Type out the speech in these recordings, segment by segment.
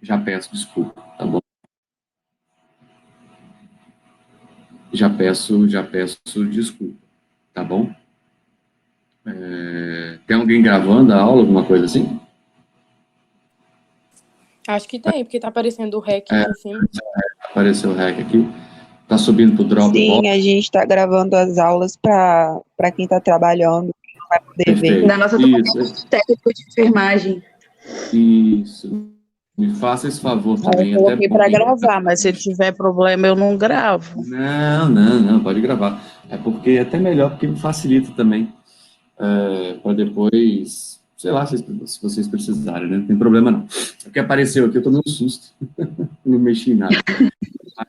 já peço desculpa, tá bom? Já peço desculpa, tá bom? Tem alguém gravando a aula, alguma coisa assim? Acho que tem, porque tá aparecendo o REC aqui em cima. Apareceu o REC aqui. Tá subindo pro Dropbox. Sim, a gente está gravando as aulas para quem está trabalhando, não vai poder ver. Perfeito. Da nossa turma de técnico de enfermagem. Isso. Me faça esse favor Eu também, até coloquei bom. para gravar, mas se tiver problema eu não gravo. Não, pode gravar. É porque é até melhor, porque me facilita também. Para depois, sei lá, se vocês precisarem, né? Não tem problema não. O que apareceu aqui, eu tomei um susto. Não mexi em nada.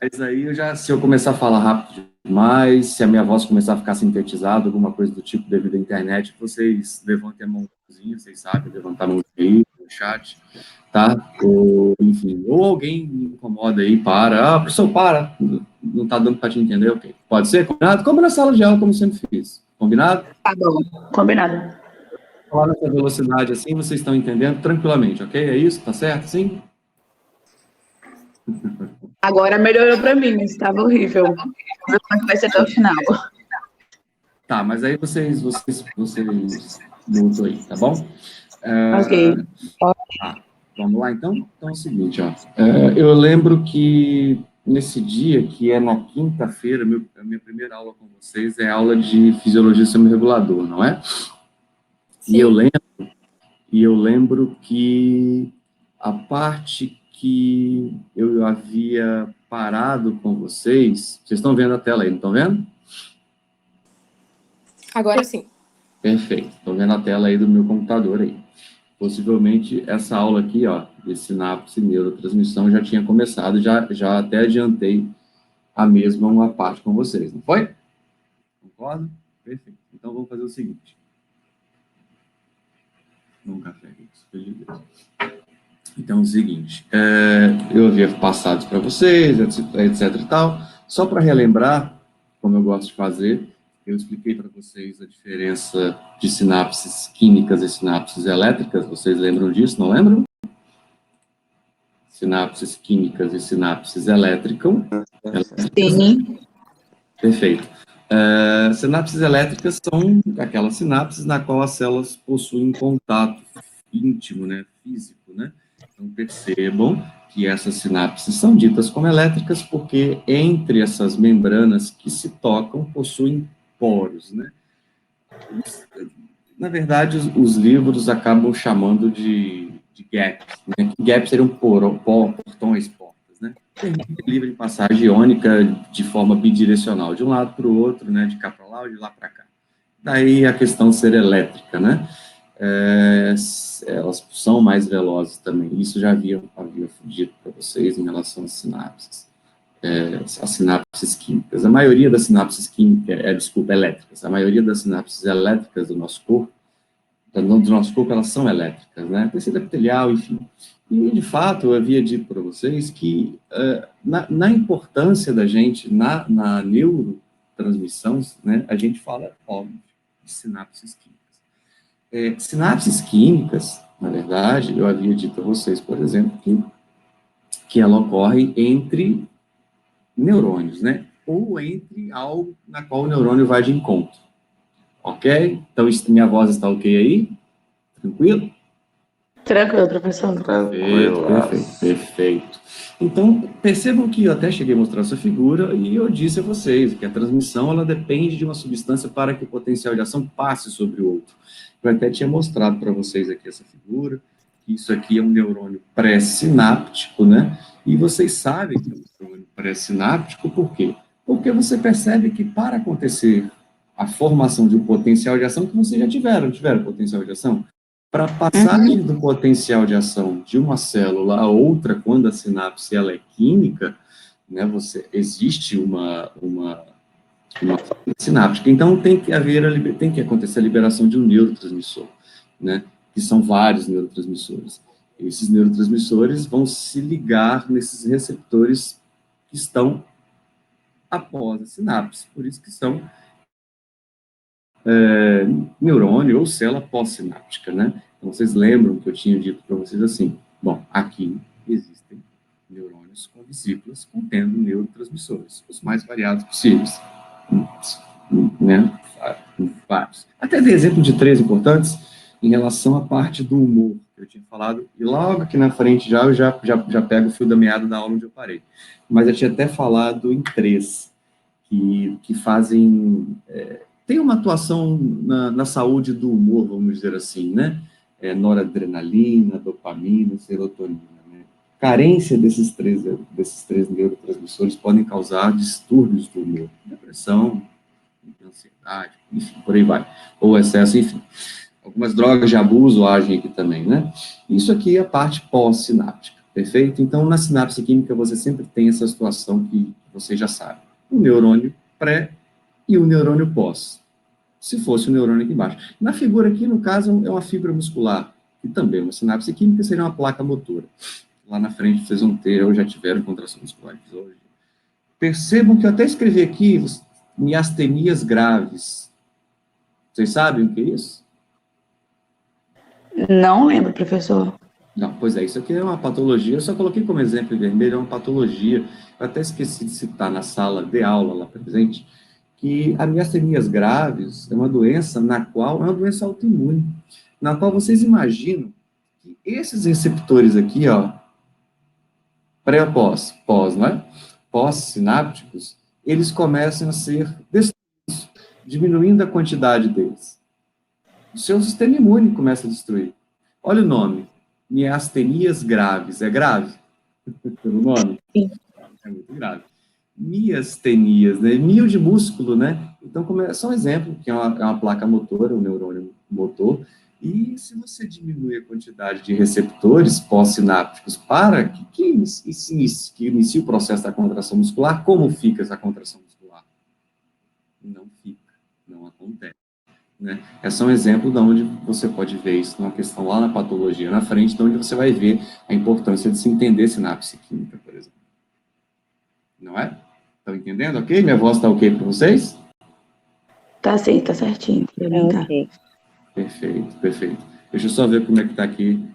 Mas aí, se eu começar a falar rápido demais, se a minha voz começar a ficar sintetizada, alguma coisa do tipo devido à internet, vocês levantem a mãozinha, vocês sabem, levantar a mão aí no chat, tá? Ou, enfim, ou alguém me incomoda aí, professor, para, não tá dando para te entender, ok. Pode ser? Combinado? Como na sala de aula, como sempre fiz. Combinado? Tá bom, combinado. Falar nessa velocidade assim, vocês estão entendendo tranquilamente, ok? É isso? Tá certo, sim? Agora melhorou para mim, mas estava horrível. Vamos ver como é que vai ser até o final. Tá, mas aí vocês mutam aí, tá bom? Ok. Vamos lá, então? Então é o seguinte, ó. Eu lembro que nesse dia, que é na quinta-feira, a minha primeira aula com vocês é aula de fisiologia semiregulador, não é? Sim. E eu lembro que a parte que eu havia parado com vocês estão vendo a tela aí, não estão vendo? Agora sim. Perfeito, estão vendo a tela aí do meu computador aí. Possivelmente essa aula aqui, ó, de sinapse e neurotransmissão já tinha começado, já até adiantei a mesma uma parte com vocês, não foi? Concordo? Perfeito. Então vamos fazer o seguinte. Um café aqui, de Deus. Então é o seguinte, eu havia passado para vocês, etc e tal, só para relembrar, como eu gosto de fazer, eu expliquei para vocês a diferença de sinapses químicas e sinapses elétricas, vocês lembram disso, não lembram? Sinapses químicas e sinapses elétricas. Sim. Perfeito. Sinapses elétricas são aquelas sinapses na qual as células possuem contato íntimo, né, físico, né? Então, percebam que essas sinapses são ditas como elétricas porque entre essas membranas que se tocam possuem poros, né? Na verdade, os livros acabam chamando de gaps, né? Gaps seriam portões, portas, né? Permite livre passagem iônica de forma bidirecional, de um lado para o outro, né? De cá para lá ou de lá para cá. Daí a questão ser elétrica, né? Elas são mais velozes também. Isso já havia dito para vocês em relação às sinapses. As sinapses químicas. A maioria das sinapses químicas, elétricas, a maioria das sinapses elétricas do nosso corpo, elas são elétricas, né? Tecido epitelial, enfim. E, de fato, eu havia dito para vocês que, na importância da gente, na neurotransmissão, né, a gente fala, óbvio, de sinapses químicas. Sinapses químicas, na verdade, eu havia dito a vocês, por exemplo, que ela ocorre entre neurônios, né? Ou entre algo na qual o neurônio vai de encontro. Ok? Então, minha voz está ok aí? Tranquilo? Tranquilo, professor. Perfeito. Então, percebam que eu até cheguei a mostrar essa figura e eu disse a vocês que a transmissão, ela depende de uma substância para que o potencial de ação passe sobre o outro. Eu até tinha mostrado para vocês aqui essa figura, que isso aqui é um neurônio pré-sináptico, né? E vocês sabem que é um neurônio pré-sináptico, por quê? Porque você percebe que para acontecer a formação de um potencial de ação, que vocês já tiveram potencial de ação, para a passagem do potencial de ação de uma célula a outra, quando a sinapse ela é química, né, existe uma sináptica. Então, tem que acontecer a liberação de um neurotransmissor, né, que são vários neurotransmissores. Esses neurotransmissores vão se ligar nesses receptores que estão após a sinapse, por isso que são neurônio ou célula pós-sináptica, né? Então, vocês lembram que eu tinha dito para vocês assim, bom, aqui existem neurotransmissores, os mais variados possíveis, né? Vários. Até dei exemplo de 3 importantes em relação à parte do humor que eu tinha falado, e logo aqui na frente eu já pego o fio da meada da aula onde eu parei. Mas eu tinha até falado em 3 que fazem, tem uma atuação na saúde do humor, vamos dizer assim, né? Noradrenalina, dopamina, serotonina, né? Carência desses três neurotransmissores podem causar distúrbios do humor, depressão, ansiedade, enfim, por aí vai, ou excesso, enfim. Algumas drogas de abuso agem aqui também, né? Isso aqui é a parte pós-sináptica, perfeito? Então, na sinapse química, você sempre tem essa situação que você já sabe. O neurônio pré e o neurônio pós. Se fosse o neurônio aqui embaixo. Na figura aqui, no caso, é uma fibra muscular, que também é uma sinapse química, seria uma placa motora. Lá na frente, vocês vão ter, ou já tiveram contração muscular hoje. Percebam que eu até escrevi aqui, miastenias graves. Vocês sabem o que é isso? Não lembro, professor. Não, pois é, isso aqui é uma patologia, eu só coloquei como exemplo em vermelho, é uma patologia, eu até esqueci de citar na sala de aula lá presente, que a miastenias graves é uma doença na qual, é uma doença autoimune, na qual vocês imaginam que esses receptores aqui, ó, pré ou pós, não é? Pós-sinápticos, eles começam a ser destruídos, diminuindo a quantidade deles. O seu sistema imune começa a destruir. Olha o nome, miastenias graves, é grave? Pelo nome? Sim. É muito grave. Miastenias, né? Mio de músculo, né? Então, só um exemplo, que é uma placa motora, um neurônio motor, e se você diminui a quantidade de receptores pós-sinápticos para que inicie o processo da contração muscular, como fica essa contração muscular? Não fica, não acontece. Né? É só um exemplo de onde você pode ver isso numa questão lá na patologia, na frente, de onde você vai ver a importância de se entender sinapse química, por exemplo. Não é? Estão entendendo? Ok? Minha voz está ok para vocês? Tá sim, tá certinho. Tá. Ok. Perfeito, perfeito. Deixa eu só ver como é que está aqui.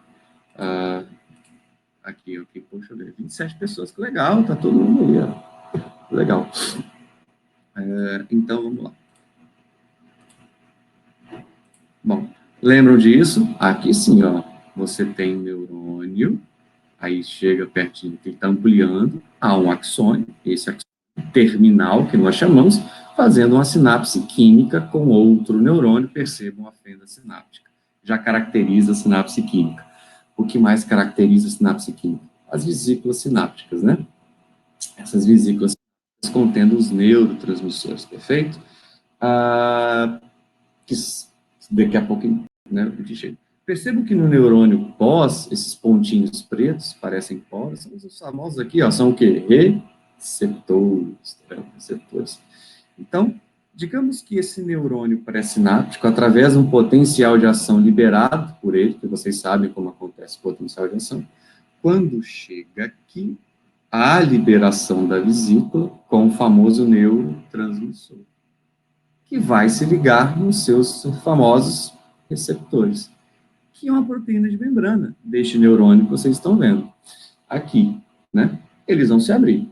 Aqui, ok. Poxa, 27 pessoas, que legal, tá todo mundo aí, ó. Legal. Então, vamos lá. Bom, lembram disso? Aqui sim, ó. Você tem neurônio, aí chega pertinho, que está ampliando, há um axônio, esse axônio terminal, que nós chamamos, fazendo uma sinapse química com outro neurônio, percebam a fenda sináptica. Já caracteriza a sinapse química. O que mais caracteriza a sinapse química? As vesículas sinápticas, né? Essas vesículas contendo os neurotransmissores, perfeito? Que daqui a pouco, né, percebo que no neurônio pós, esses pontinhos pretos, parecem poros, são os famosos aqui, ó, são o quê? Receptores. Então, digamos que esse neurônio pré-sináptico, através de um potencial de ação liberado por ele, que vocês sabem como acontece o potencial de ação, quando chega aqui, há a liberação da vesícula com o famoso neurotransmissor, que vai se ligar nos seus famosos receptores, que é uma proteína de membrana deste neurônio que vocês estão vendo aqui, né? Eles vão se abrir.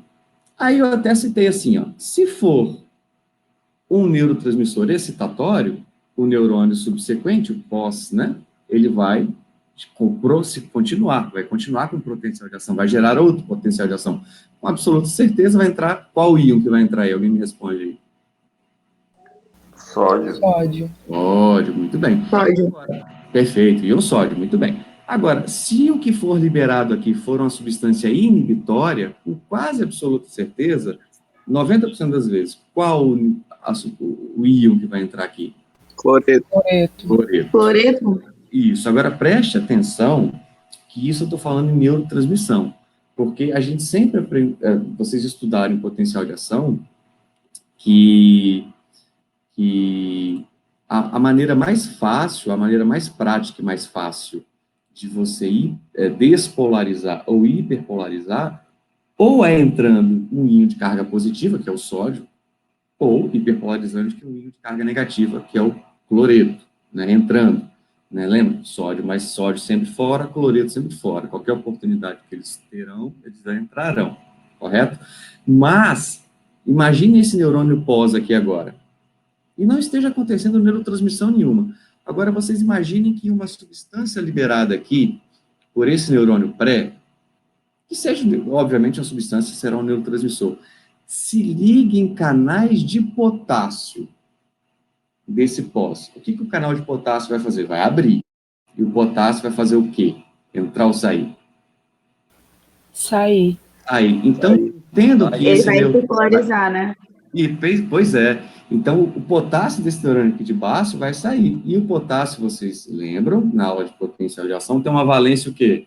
Aí eu até citei assim, ó, se for um neurotransmissor excitatório, o neurônio subsequente, o pós, né? Ele vai vai continuar com potencial de ação, vai gerar outro potencial de ação. Com absoluta certeza vai entrar, qual íon que vai entrar aí? Alguém me responde aí. Sódio. Sódio, muito bem. Sódio. Perfeito, íon sódio, muito bem. Agora, se o que for liberado aqui for uma substância inibitória, com quase absoluta certeza, 90% das vezes, qual o íon que vai entrar aqui? Cloreto. Cloreto? Isso. Agora, preste atenção que isso eu estou falando em neurotransmissão, porque a gente sempre aprende, vocês estudarem potencial de ação, que a maneira mais fácil, a maneira mais prática e mais fácil de você despolarizar ou hiperpolarizar, ou é entrando um íon de carga positiva, que é o sódio, ou hiperpolarizando, que é um íon de carga negativa, que é o cloreto, né, entrando. Né, lembra? Sódio mais sódio sempre fora, cloreto sempre fora. Qualquer oportunidade que eles terão, eles entrarão. correto? Mas, imagine esse neurônio pós aqui agora. E não esteja acontecendo neurotransmissão nenhuma. Agora, vocês imaginem que uma substância liberada aqui, por esse neurônio pré, que seja, obviamente, a substância será um neurotransmissor, se ligue em canais de potássio desse pós. O que o canal de potássio vai fazer? Vai abrir. E o potássio vai fazer o quê? Entrar ou sair? Sair. Aí, então, entendo que Ele esse vai bipolarizar, né? Pois é. Então, o potássio desse neurônio aqui de baixo vai sair. E o potássio, vocês lembram, na aula de potencial de ação, tem uma valência o quê?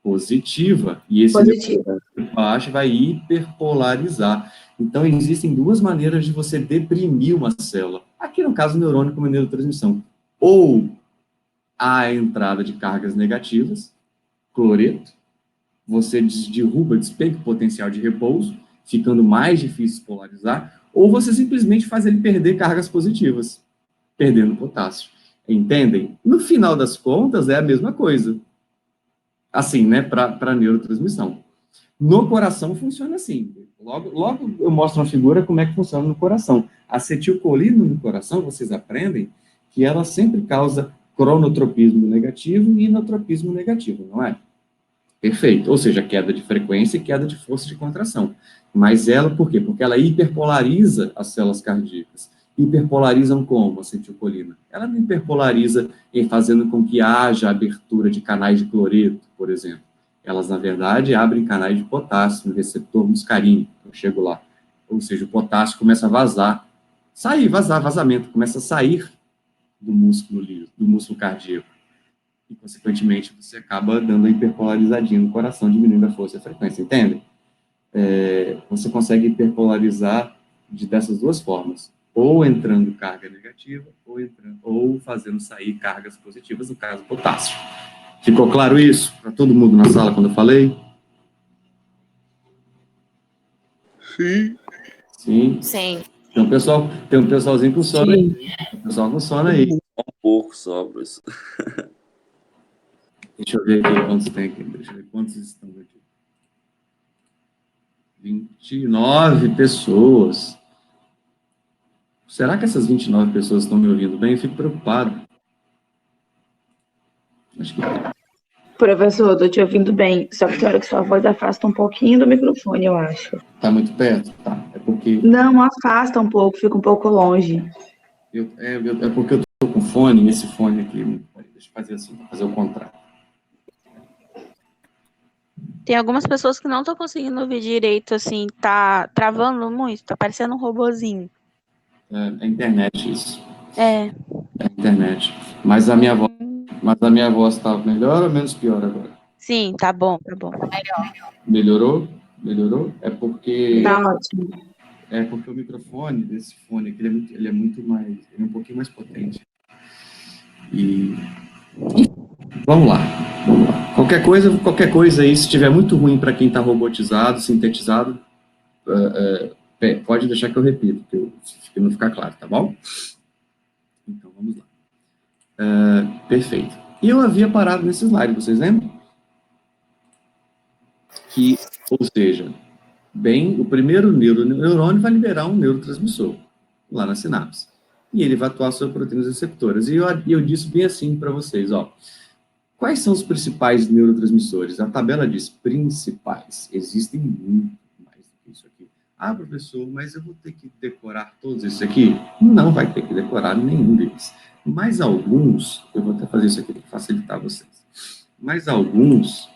Positiva. E esse Positiva. de baixo vai hiperpolarizar. Então, existem duas maneiras de você deprimir uma célula. Aqui, no caso, o neurônio como neurotransmissão. Ou a entrada de cargas negativas, cloreto, você derruba, despenca o potencial de repouso, ficando mais difícil de polarizar, ou você simplesmente faz ele perder cargas positivas, perdendo potássio. Entendem? No final das contas, é a mesma coisa. Assim, né, para neurotransmissão. No coração funciona assim. Logo eu mostro uma figura como é que funciona no coração. A acetilcolina no coração, vocês aprendem que ela sempre causa cronotropismo negativo e inotropismo negativo, não é? Perfeito. Ou seja, queda de frequência e queda de força de contração. Mas ela, por quê? Porque ela hiperpolariza as células cardíacas. Hiperpolarizam como a acetilcolina? Ela não hiperpolariza em fazendo com que haja abertura de canais de cloreto, por exemplo. Elas, na verdade, abrem canais de potássio no receptor muscarínico. Eu chego lá. Ou seja, o potássio começa a vazar. Vazamento. Começa a sair do músculo liso, do músculo cardíaco. E, consequentemente, você acaba dando uma hiperpolarizadinha no coração, diminuindo a força e a frequência, entende? Você consegue hiperpolarizar dessas duas formas, ou entrando carga negativa, ou fazendo sair cargas positivas, no caso, potássio. Ficou claro isso para todo mundo na sala quando eu falei? Sim. Sim. Sim. Tem um pessoalzinho com sono aí. Sim. Tem um pessoal com sono aí. Um pouco só, professor. Deixa eu ver aqui quantos tem aqui. Deixa eu ver quantos estão aqui. 29 pessoas. Será que essas 29 pessoas estão me ouvindo bem? Eu fico preocupado. Acho que Professor, eu tô te ouvindo bem. Só que tem hora que sua voz afasta um pouquinho do microfone, eu acho. tá muito perto? Tá. É porque Não, afasta um pouco, fica um pouco longe. é porque eu tô com fone, e esse fone aqui. Deixa eu fazer assim, vou fazer o contrário. Tem algumas pessoas que não estão conseguindo ouvir direito, assim, tá travando muito, tá parecendo um robozinho. É a internet isso. É. É a internet. Mas a minha voz tá melhor ou menos pior agora? Sim, tá bom, tá bom. Melhorou? Melhorou? É porque Tá ótimo. o microfone desse fone aqui, ele é muito mais, ele é um pouquinho mais potente. E vamos lá. Qualquer coisa aí, se estiver muito ruim para quem está robotizado, sintetizado, pode deixar que eu repito, porque não ficar claro, tá bom? Então, vamos lá. Perfeito. E eu havia parado nesse slide, vocês lembram? Ou seja, o primeiro neurônio vai liberar um neurotransmissor lá na sinapse. E ele vai atuar sobre proteínas receptoras. E eu disse bem assim para vocês, ó. Quais são os principais neurotransmissores? A tabela diz principais. Existem muito mais do que isso aqui. Ah, professor, mas eu vou ter que decorar todos esses aqui? Não vai ter que decorar nenhum deles. Mas alguns, eu vou até fazer isso aqui para facilitar vocês. Mas alguns,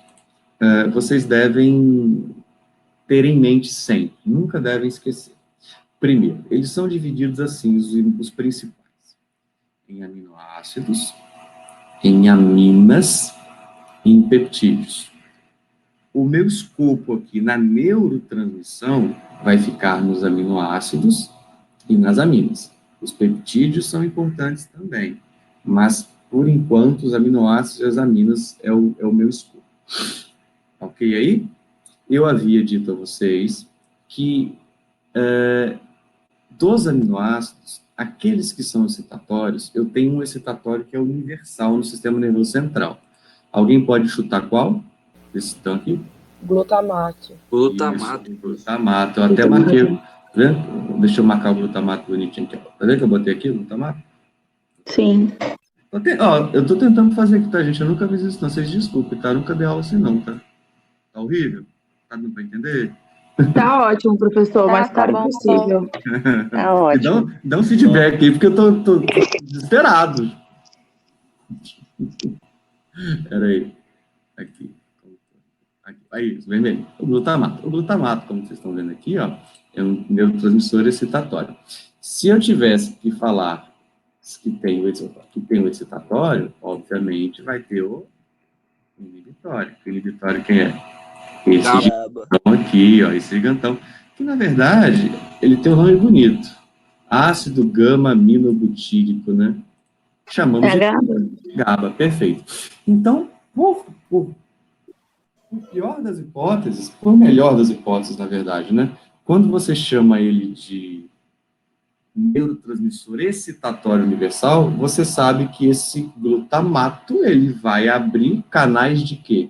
vocês devem ter em mente sempre. Nunca devem esquecer. Primeiro, eles são divididos assim, os principais. Em aminoácidos, em aminas e em peptídeos. O meu escopo aqui na neurotransmissão vai ficar nos aminoácidos e nas aminas. Os peptídeos são importantes também, mas, por enquanto, os aminoácidos e as aminas é o meu escopo. Ok aí? Eu havia dito a vocês que dos aminoácidos, aqueles que são excitatórios, eu tenho um excitatório que é universal no sistema nervoso central. Alguém pode chutar qual? Desse tanque? Glutamato. Glutamato. Isso, glutamato. Eu até marquei. Tá vendo? Deixa eu marcar o glutamato bonitinho aqui. Ó. Tá vendo que eu botei aqui o glutamato? Sim. Eu tô tentando fazer aqui, tá, gente? Eu nunca fiz isso, não. Vocês desculpem, tá? Eu nunca dei aula assim, não, tá? Tá horrível? Tá dando pra entender? Tá ótimo, professor, Tá, mais tá claro bom. possível. Tá E ótimo. dá um feedback aí, porque eu tô desesperado. Peraí. Aqui. Aí, vermelho. O glutamato. O glutamato, como vocês estão vendo aqui, ó, é um neurotransmissor excitatório. Se eu tivesse que falar que tem o excitatório, obviamente vai ter o inibitório. O inibitório quem é? Esse GABA. gigantão aqui, ó, esse gigantão. Que, na verdade, ele tem um nome bonito. Ácido gama-aminobutírico, né? Chamamos de GABA, perfeito. Então, por pior das hipóteses, por melhor das hipóteses, na verdade, né? Quando você chama ele de neurotransmissor excitatório universal, você sabe que esse glutamato, ele vai abrir canais de quê?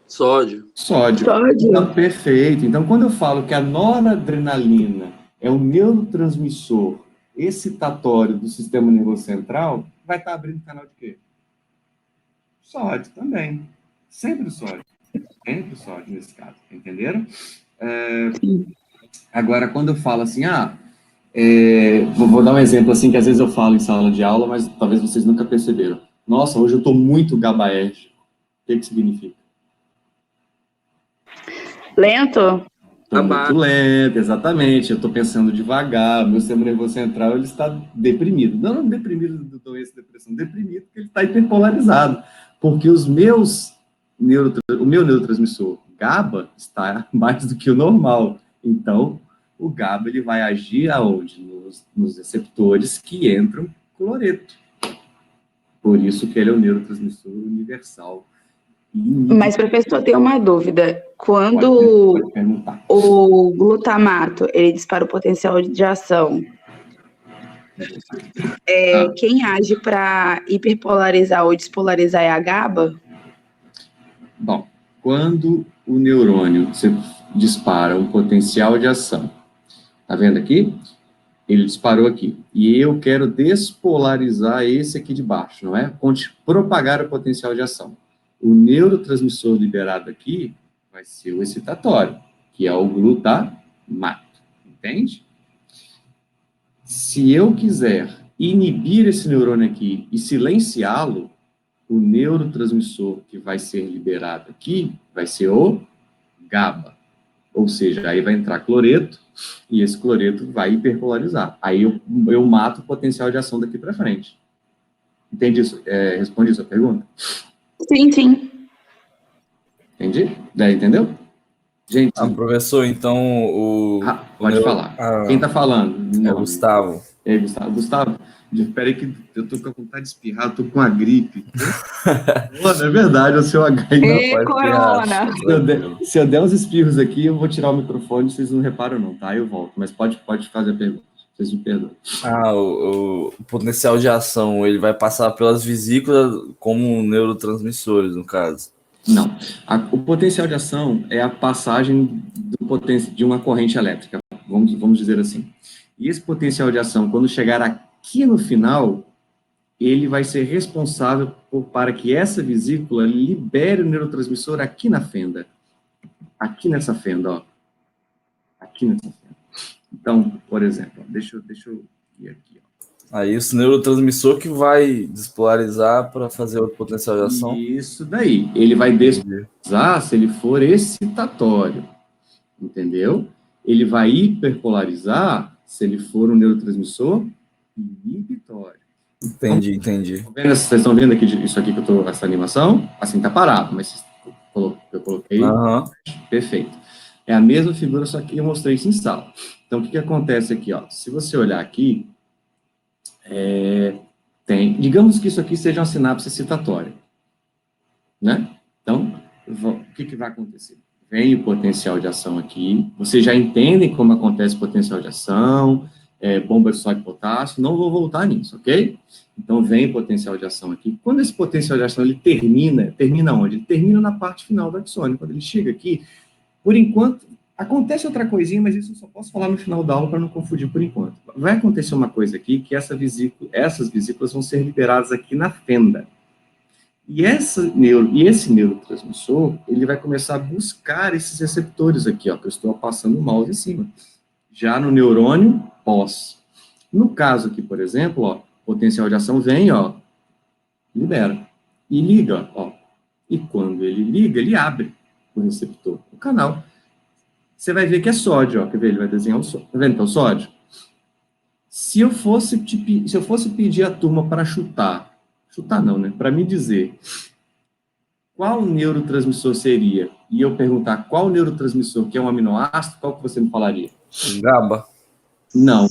Sódio. Sódio. Então, perfeito. Então, quando eu falo que a noradrenalina é um neurotransmissor excitatório do sistema nervoso central, vai estar abrindo canal de quê? Sódio também. Sempre o sódio. Sempre o sódio, nesse caso. Entenderam? Agora, quando eu falo assim, vou dar um exemplo assim, que às vezes eu falo em sala de aula, mas talvez vocês nunca perceberam. Nossa, hoje eu estou muito gabaérgico. O que significa? Lento? Estou muito lento, exatamente. Eu estou pensando devagar. Meu sistema nervoso central ele está deprimido. Não deprimido do doença, depressão. Deprimido porque ele está hiperpolarizado. Porque o meu neurotransmissor GABA está mais do que o normal. Então, o GABA ele vai agir aonde? Nos receptores que entram cloreto. Por isso que ele é o neurotransmissor universal. Mas, professor, tem uma dúvida. Quando o glutamato ele dispara o potencial de ação, quem age para hiperpolarizar ou despolarizar é a GABA? Bom, quando o neurônio dispara um potencial de ação, tá vendo aqui? Ele disparou aqui. E eu quero despolarizar esse aqui de baixo, não é? Propagar o potencial de ação. O neurotransmissor liberado aqui vai ser o excitatório, que é o glutamato. Entende? Se eu quiser inibir esse neurônio aqui e silenciá-lo, o neurotransmissor que vai ser liberado aqui vai ser o GABA. Ou seja, aí vai entrar cloreto e esse cloreto vai hiperpolarizar. Aí eu mato o potencial de ação daqui para frente. Entende isso? Responde isso a pergunta? Sim, sim. Entendi? Entendeu? Gente. Professor, então pode falar. Quem está falando? É o Gustavo. Gustavo, espera aí que eu tô com a vontade de espirrar, eu tô com a gripe. Mano, é verdade, o seu H não corona. Se eu der uns espirros aqui, eu vou tirar o microfone, vocês não reparam não, tá? Eu volto, mas pode fazer a pergunta, vocês me perdoam. O potencial de ação, ele vai passar pelas vesículas como neurotransmissores, no caso? Não. O potencial de ação é a passagem de uma corrente elétrica, vamos dizer assim. E esse potencial de ação, quando chegar aqui no final, ele vai ser responsável para que essa vesícula libere o neurotransmissor aqui na fenda. Aqui nessa fenda, ó. Aqui nessa fenda. Então, por exemplo, deixa eu ir aqui, ó. Aí esse neurotransmissor que vai despolarizar para fazer o potencial de ação? Isso daí. Ele vai despolarizar se ele for excitatório. Entendeu? Ele vai hiperpolarizar se ele for um neurotransmissor inibitório. Entendi. Vocês estão vendo aqui isso aqui que eu tô, essa animação? Assim, tá parado, mas eu coloquei. Perfeito. É a mesma figura, só que eu mostrei isso em sala. Então, o que acontece aqui, ó? Se você olhar aqui, digamos que isso aqui seja uma sinapse excitatória, né? Então, o que vai acontecer? Vem o potencial de ação aqui, vocês já entendem como acontece o potencial de ação, bomba de sódio e potássio, não vou voltar nisso, ok? Então, vem potencial de ação aqui. Quando esse potencial de ação ele termina onde? Ele termina na parte final do axônio. Quando ele chega aqui, por enquanto, acontece outra coisinha, mas isso eu só posso falar no final da aula para não confundir por enquanto. Vai acontecer uma coisa aqui, que essas vesículas vão ser liberadas aqui na fenda. E esse neurotransmissor, ele vai começar a buscar esses receptores aqui, ó, que eu estou passando o mouse em cima. Já no neurônio pós. No caso aqui, por exemplo, ó, potencial de ação vem, ó, libera. E liga, ó. E quando ele liga, ele abre o receptor, o canal. Você vai ver que é sódio, ó. Quer ver? Ele vai desenhar o sódio. Tá vendo que é o sódio? Se eu fosse pedir à turma para chutar não, né? Para me dizer qual neurotransmissor seria, e eu perguntar qual neurotransmissor que é um aminoácido, qual que você me falaria? GABA. Não.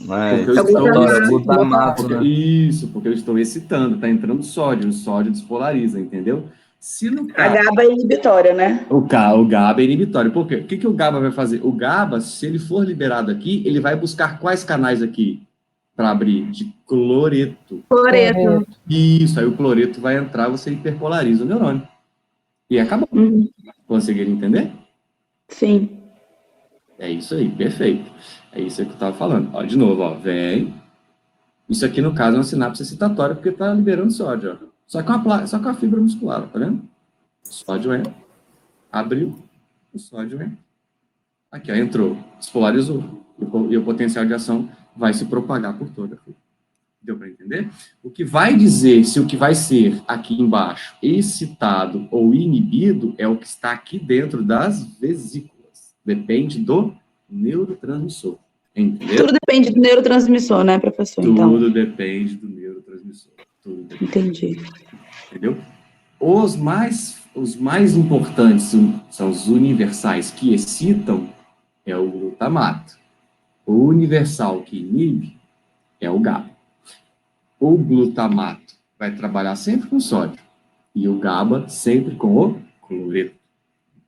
Mas Porque glutamato, né? Isso, porque eu estou excitando, tá entrando sódio, o sódio despolariza, entendeu? Se no A caso, GABA é inibitória, né? o GABA é inibitório. Por quê? O que o GABA vai fazer? O GABA, se ele for liberado aqui, ele vai buscar quais canais aqui para abrir? De cloreto. Cloreto. Isso, aí o cloreto vai entrar, você hiperpolariza o neurônio. E acabou. Conseguiram entender? Sim. É isso aí, perfeito. É isso que eu estava falando. Ó, de novo, ó, vem. Isso aqui, no caso, é uma sinapse excitatória, porque está liberando sódio, ó. Só com a fibra muscular, ó, tá vendo? O sódio entra, abriu, o sódio entra. Aqui, ó, entrou, despolarizou. E o potencial de ação vai se propagar por toda a fibra. Deu para entender? O que vai dizer se o que vai ser aqui embaixo excitado ou inibido é o que está aqui dentro das vesículas. Depende do neurotransmissor. Entendeu? Tudo depende do neurotransmissor, né, professor? Tudo depende do neurotransmissor. Tudo depende. Entendi. Entendeu? Os mais importantes são os universais que excitam, é o glutamato. O universal que inibe é o GABA. O glutamato vai trabalhar sempre com sódio e o GABA sempre com o cloreto.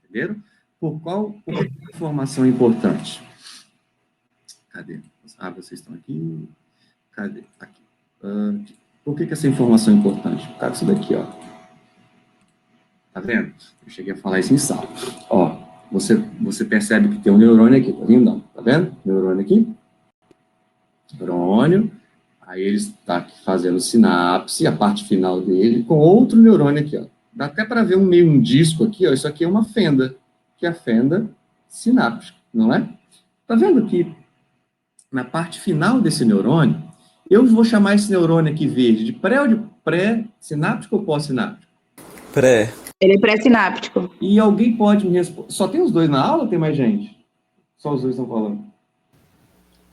Entenderam? Por que informação importante? Cadê? Ah, vocês estão aqui. Cadê? Aqui. Por que essa informação é importante? Por causa disso daqui, ó. Tá vendo? Eu cheguei a falar isso em sala. Ó, você percebe que tem um neurônio aqui, tá vendo? Não, tá vendo? Neurônio aqui. Neurônio. Aí ele está aqui fazendo sinapse, a parte final dele, com outro neurônio aqui, ó. Dá até para ver um disco aqui, ó. Isso aqui é uma fenda, que é a fenda sináptica, não é? Tá vendo que na parte final desse neurônio, eu vou chamar esse neurônio aqui verde de pré ou de pré-sináptico ou pós-sináptico? Pré. Ele é pré-sináptico. E alguém pode me responder... Só tem os dois na aula ou tem mais gente? Só os dois estão falando.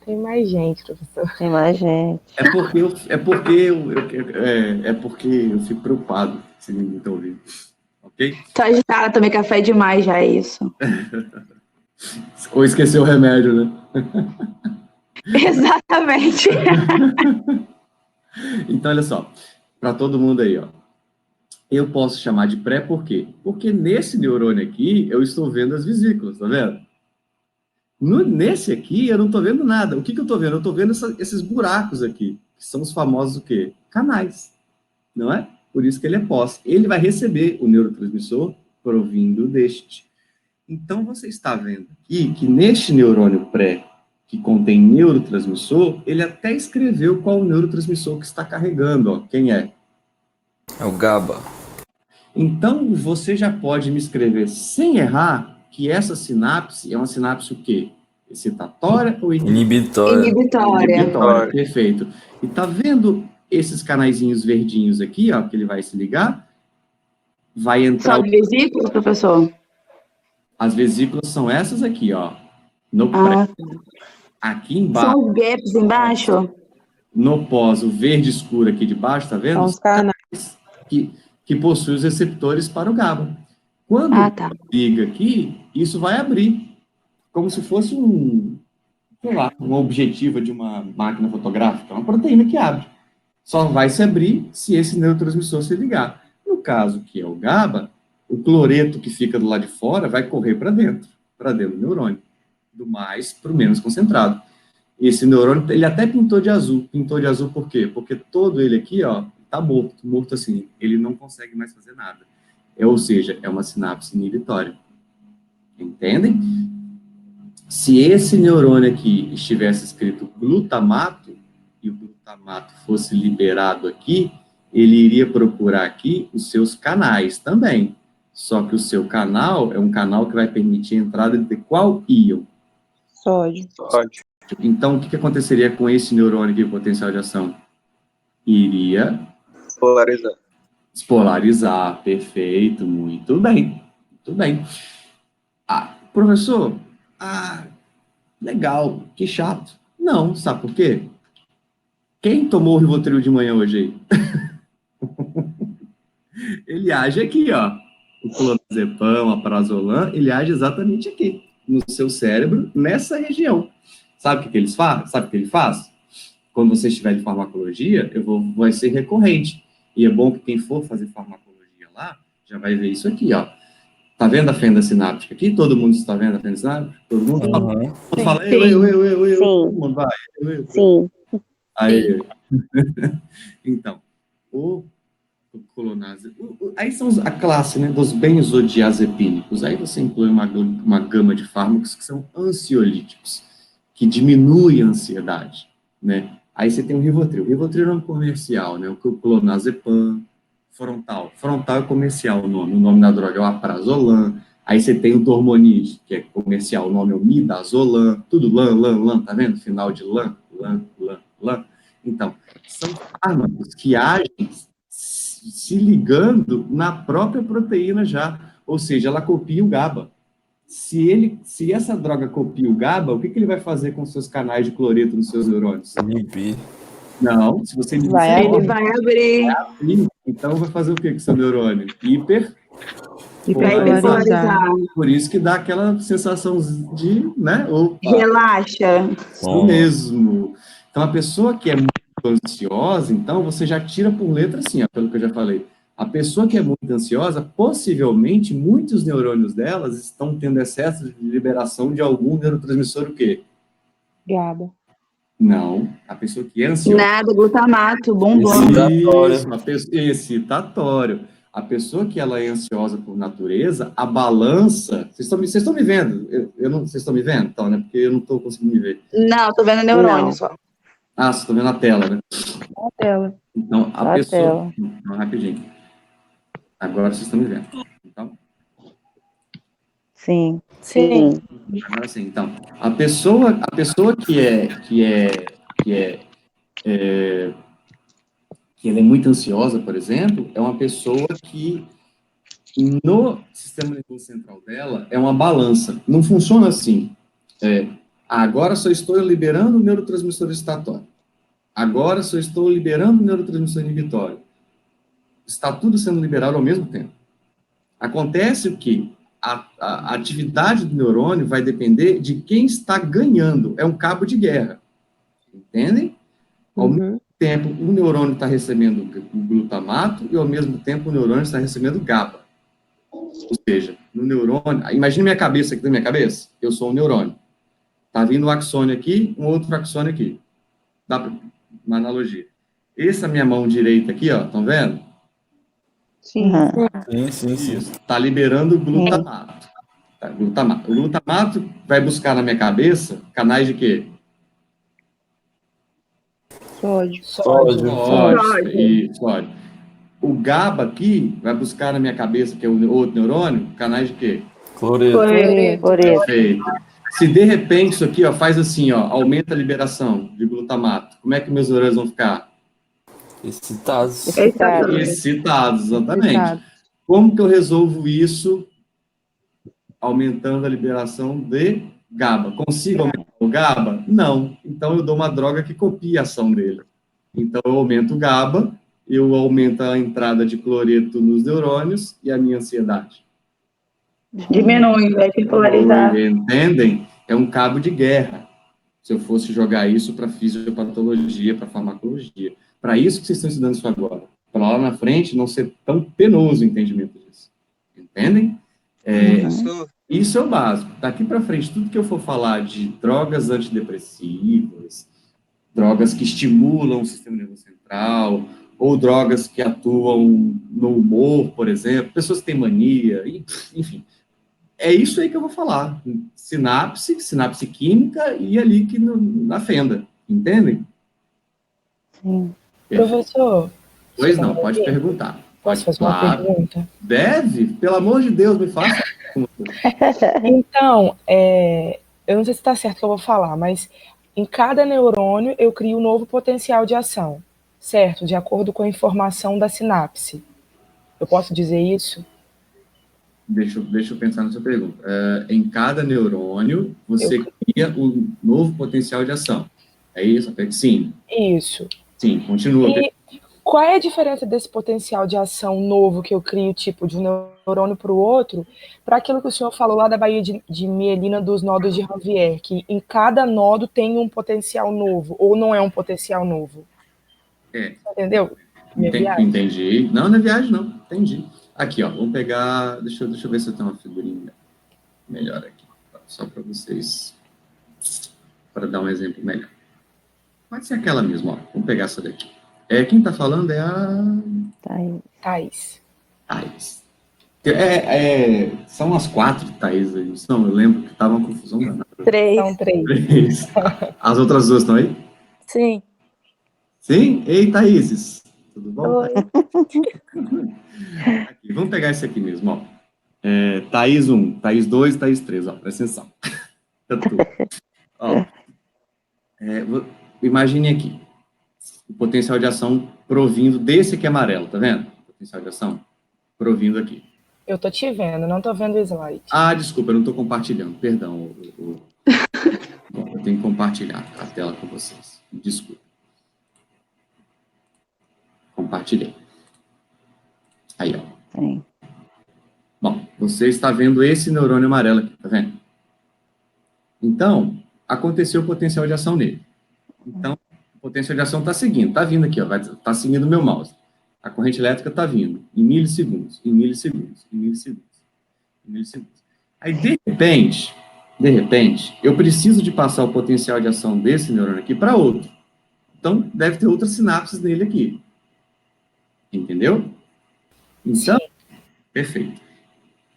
Tem mais gente, professor. Tem mais gente. É porque eu fico preocupado se ninguém está ouvindo. Ok? Tô agitada, tomei café demais, já é isso. Ou esqueceu o remédio, né? Exatamente. Então, olha só. Para todo mundo aí, ó. Eu posso chamar de pré por quê? Porque nesse neurônio aqui, eu estou vendo as vesículas, tá vendo? Nesse aqui, eu não estou vendo nada. O que eu estou vendo? Eu estou vendo esses buracos aqui, que são os famosos o quê? Canais, não é? Por isso que ele é pós. Ele vai receber o neurotransmissor provindo deste. Então, você está vendo aqui que neste neurônio pré, que contém neurotransmissor, ele até escreveu qual o neurotransmissor que está carregando, ó. Quem é? É o GABA. Então, você já pode me escrever sem errar que essa sinapse é uma sinapse o quê? Excitatória ou Inibitória. Inibitória. Perfeito. E tá vendo esses canaizinhos verdinhos aqui, ó, que ele vai se ligar? Vai entrar... São vesículas, professor? As vesículas são essas aqui, ó. No pré. Aqui embaixo... São os gaps embaixo? No pós, o verde escuro aqui de baixo, tá vendo? São os canais. Que possui os receptores para o GABA. Quando liga aqui, isso vai abrir, como se fosse sei lá, uma objetiva de uma máquina fotográfica, uma proteína que abre. Só vai se abrir se esse neurotransmissor se ligar. No caso que é o GABA, o cloreto que fica do lado de fora vai correr para dentro do neurônio, do mais para o menos concentrado. esse neurônio, ele até pintou de azul. Pintou de azul por quê? Porque todo ele aqui, ó, tá morto assim, ele não consegue mais fazer nada. Ou seja, é uma sinapse inibitória. Entendem? Se esse neurônio aqui estivesse escrito glutamato, e o glutamato fosse liberado aqui, ele iria procurar aqui os seus canais também. Só que o seu canal é um canal que vai permitir a entrada de qual íon? Sódio. Sódio. Então, o que aconteceria com esse neurônio aqui, potencial de ação? Iria Polarizar. despolarizar, perfeito, muito bem, muito bem. Ah, professor, legal, que chato. Não, sabe por quê? Quem tomou o Rivotril de manhã hoje aí? Ele age aqui, ó. O clonazepam, a prazolam, ele age exatamente aqui, no seu cérebro, nessa região. Sabe o que eles fazem? Sabe o que ele faz? Quando você estiver de farmacologia, vai ser recorrente. E é bom que quem for fazer farmacologia lá, já vai ver isso aqui, ó. Tá vendo a fenda sináptica aqui? Todo mundo está vendo a fenda sináptica? Todo mundo fala, eu. Todo mundo vai, eu. Sim. Aí. Então, o clonazepam. Aí são a classe, né, dos benzodiazepínicos. Aí você inclui uma gama de fármacos que são ansiolíticos, que diminuem a ansiedade, né? Aí você tem o Rivotril. O Rivotril é um comercial, né? O clonazepam, frontal. Frontal é comercial o nome. O nome da droga é o aprazolam. Aí você tem o Dormonide, que é comercial. O nome é o midazolam. Tudo lan, tá vendo? Final de lan. Então, são fármacos que agem se ligando na própria proteína já. Ou seja, ela copia o GABA. Se essa droga copia o GABA, o que ele vai fazer com os seus canais de cloreto nos seus neurônios? Inibir. Não, se você Ele vai abrir. então vai fazer o que com o seu neurônio? Hiperpolarizar. Por isso que dá aquela sensação de, né? Opa, Relaxa. isso mesmo. Então, a pessoa que é muito ansiosa, então, você já tira por letra assim, ó, pelo que eu já falei. A pessoa que é muito ansiosa, possivelmente, muitos neurônios delas estão tendo excesso de liberação de algum neurotransmissor, o quê? GABA. Não, a pessoa que é ansiosa... Nada, glutamato, bombom. Excitatório. A pessoa que ela é ansiosa por natureza, a balança... Vocês estão me vendo? Vocês estão me vendo? Então, né? Porque eu não estou conseguindo me ver. Não, tô vendo neurônio Não. só. Ah, vocês estão vendo a tela, né? Na tela. Então, a Na pessoa... tela. Não, rapidinho. Agora vocês estão me vendo. Então... Sim. Agora sim, então, a pessoa que ela é muito ansiosa, por exemplo, é uma pessoa que no sistema nervoso central dela é uma balança. Não funciona assim. Agora só estou liberando o neurotransmissor excitatório. Agora só estou liberando o neurotransmissor inibitório. Está tudo sendo liberado ao mesmo tempo. Acontece o que a atividade do neurônio vai depender de quem está ganhando. É um cabo de guerra. Entendem? Ao mesmo tempo, o neurônio está recebendo o glutamato e, ao mesmo tempo, o neurônio está recebendo GABA. Ou seja, no neurônio... Imagina minha cabeça aqui da minha cabeça. Eu sou um neurônio. Está vindo um axônio aqui, um outro axônio aqui. Dá para uma analogia. Essa minha mão direita aqui, ó, estão vendo? Sim. Sim. Isso. Está liberando glutamato. O glutamato vai buscar na minha cabeça canais de quê? Sódio. Sódio. O GABA aqui vai buscar na minha cabeça, que é o outro neurônio, canais de quê? Cloreto. Perfeito. Se de repente isso aqui, ó, faz assim, ó, aumenta a liberação de glutamato, como é que meus neurônios vão ficar? Excitados. Excitados, exatamente. Como que eu resolvo isso aumentando a liberação de GABA? Consigo aumentar o GABA? Não. Então, eu dou uma droga que copia a ação dele. Então, eu aumento o GABA, eu aumento a entrada de cloreto nos neurônios e a minha ansiedade. Diminui, vai bipolarizar. Entendem? É um cabo de guerra. Se eu fosse jogar isso para fisiopatologia, para farmacologia. Para isso que vocês estão estudando isso agora. Para lá na frente não ser tão penoso o entendimento disso. Entendem? Isso, Isso é o básico. Daqui para frente, tudo que eu for falar de drogas antidepressivas, drogas que estimulam o sistema nervoso central, ou drogas que atuam no humor, por exemplo, pessoas que têm mania, enfim, é isso aí que eu vou falar. Sinapse química e ali que na fenda, entendem? Sim. Professor, Pois não, pode perguntar. posso Pode, fazer uma claro. pergunta? Deve, pelo amor de Deus, me faça. Então, eu não sei se está certo o que eu vou falar, mas em cada neurônio eu crio um novo potencial de ação, certo? De acordo com a informação da sinapse. Eu posso dizer isso? Deixa eu pensar na sua pergunta. Em cada neurônio, você cria um novo potencial de ação. É isso? Sim. Isso. Sim, continua. E qual é a diferença desse potencial de ação novo que eu crio, tipo, de um neurônio para o outro, para aquilo que o senhor falou lá da baía de mielina dos nodos de Ranvier, que em cada nodo tem um potencial novo, ou não é um potencial novo? Entendeu? Minha viagem? Entendi. Não é viagem, não. Entendi. Aqui, ó, vamos pegar... Deixa eu ver se eu tenho uma figurinha melhor aqui, só para vocês, para dar um exemplo melhor. Pode ser aquela mesma, ó. Vamos pegar essa daqui. Quem está falando é a... Thaís. Thaís. São as 4 Thaís aí. Não, eu lembro que estava uma confusão danada. 3. São 3. 3. As outras 2 estão aí? Sim. Sim? Ei, Thaíses. Tudo bom? Oi. Aqui, vamos pegar esse aqui mesmo, ó. Thaís 1, Thaís 2, Thaís 3, ó. Presta atenção. Ó, imagine aqui. O potencial de ação provindo desse aqui amarelo, tá vendo? Potencial de ação provindo aqui. Eu tô te vendo, não tô vendo o slide. Ah, desculpa, eu não tô compartilhando, perdão. Bom, eu tenho que compartilhar a tela com vocês. Desculpa. Compartilhei. Aí, ó. Sim. Bom, você está vendo esse neurônio amarelo aqui, tá vendo? Então, aconteceu o potencial de ação nele. Então, o potencial de ação está seguindo, está vindo aqui, ó, está seguindo o meu mouse. A corrente elétrica está vindo em milissegundos, em milissegundos, em milissegundos, em milissegundos. Aí, de repente, eu preciso de passar o potencial de ação desse neurônio aqui para outro. Então, deve ter outras sinapses nele aqui. Entendeu? Então, perfeito.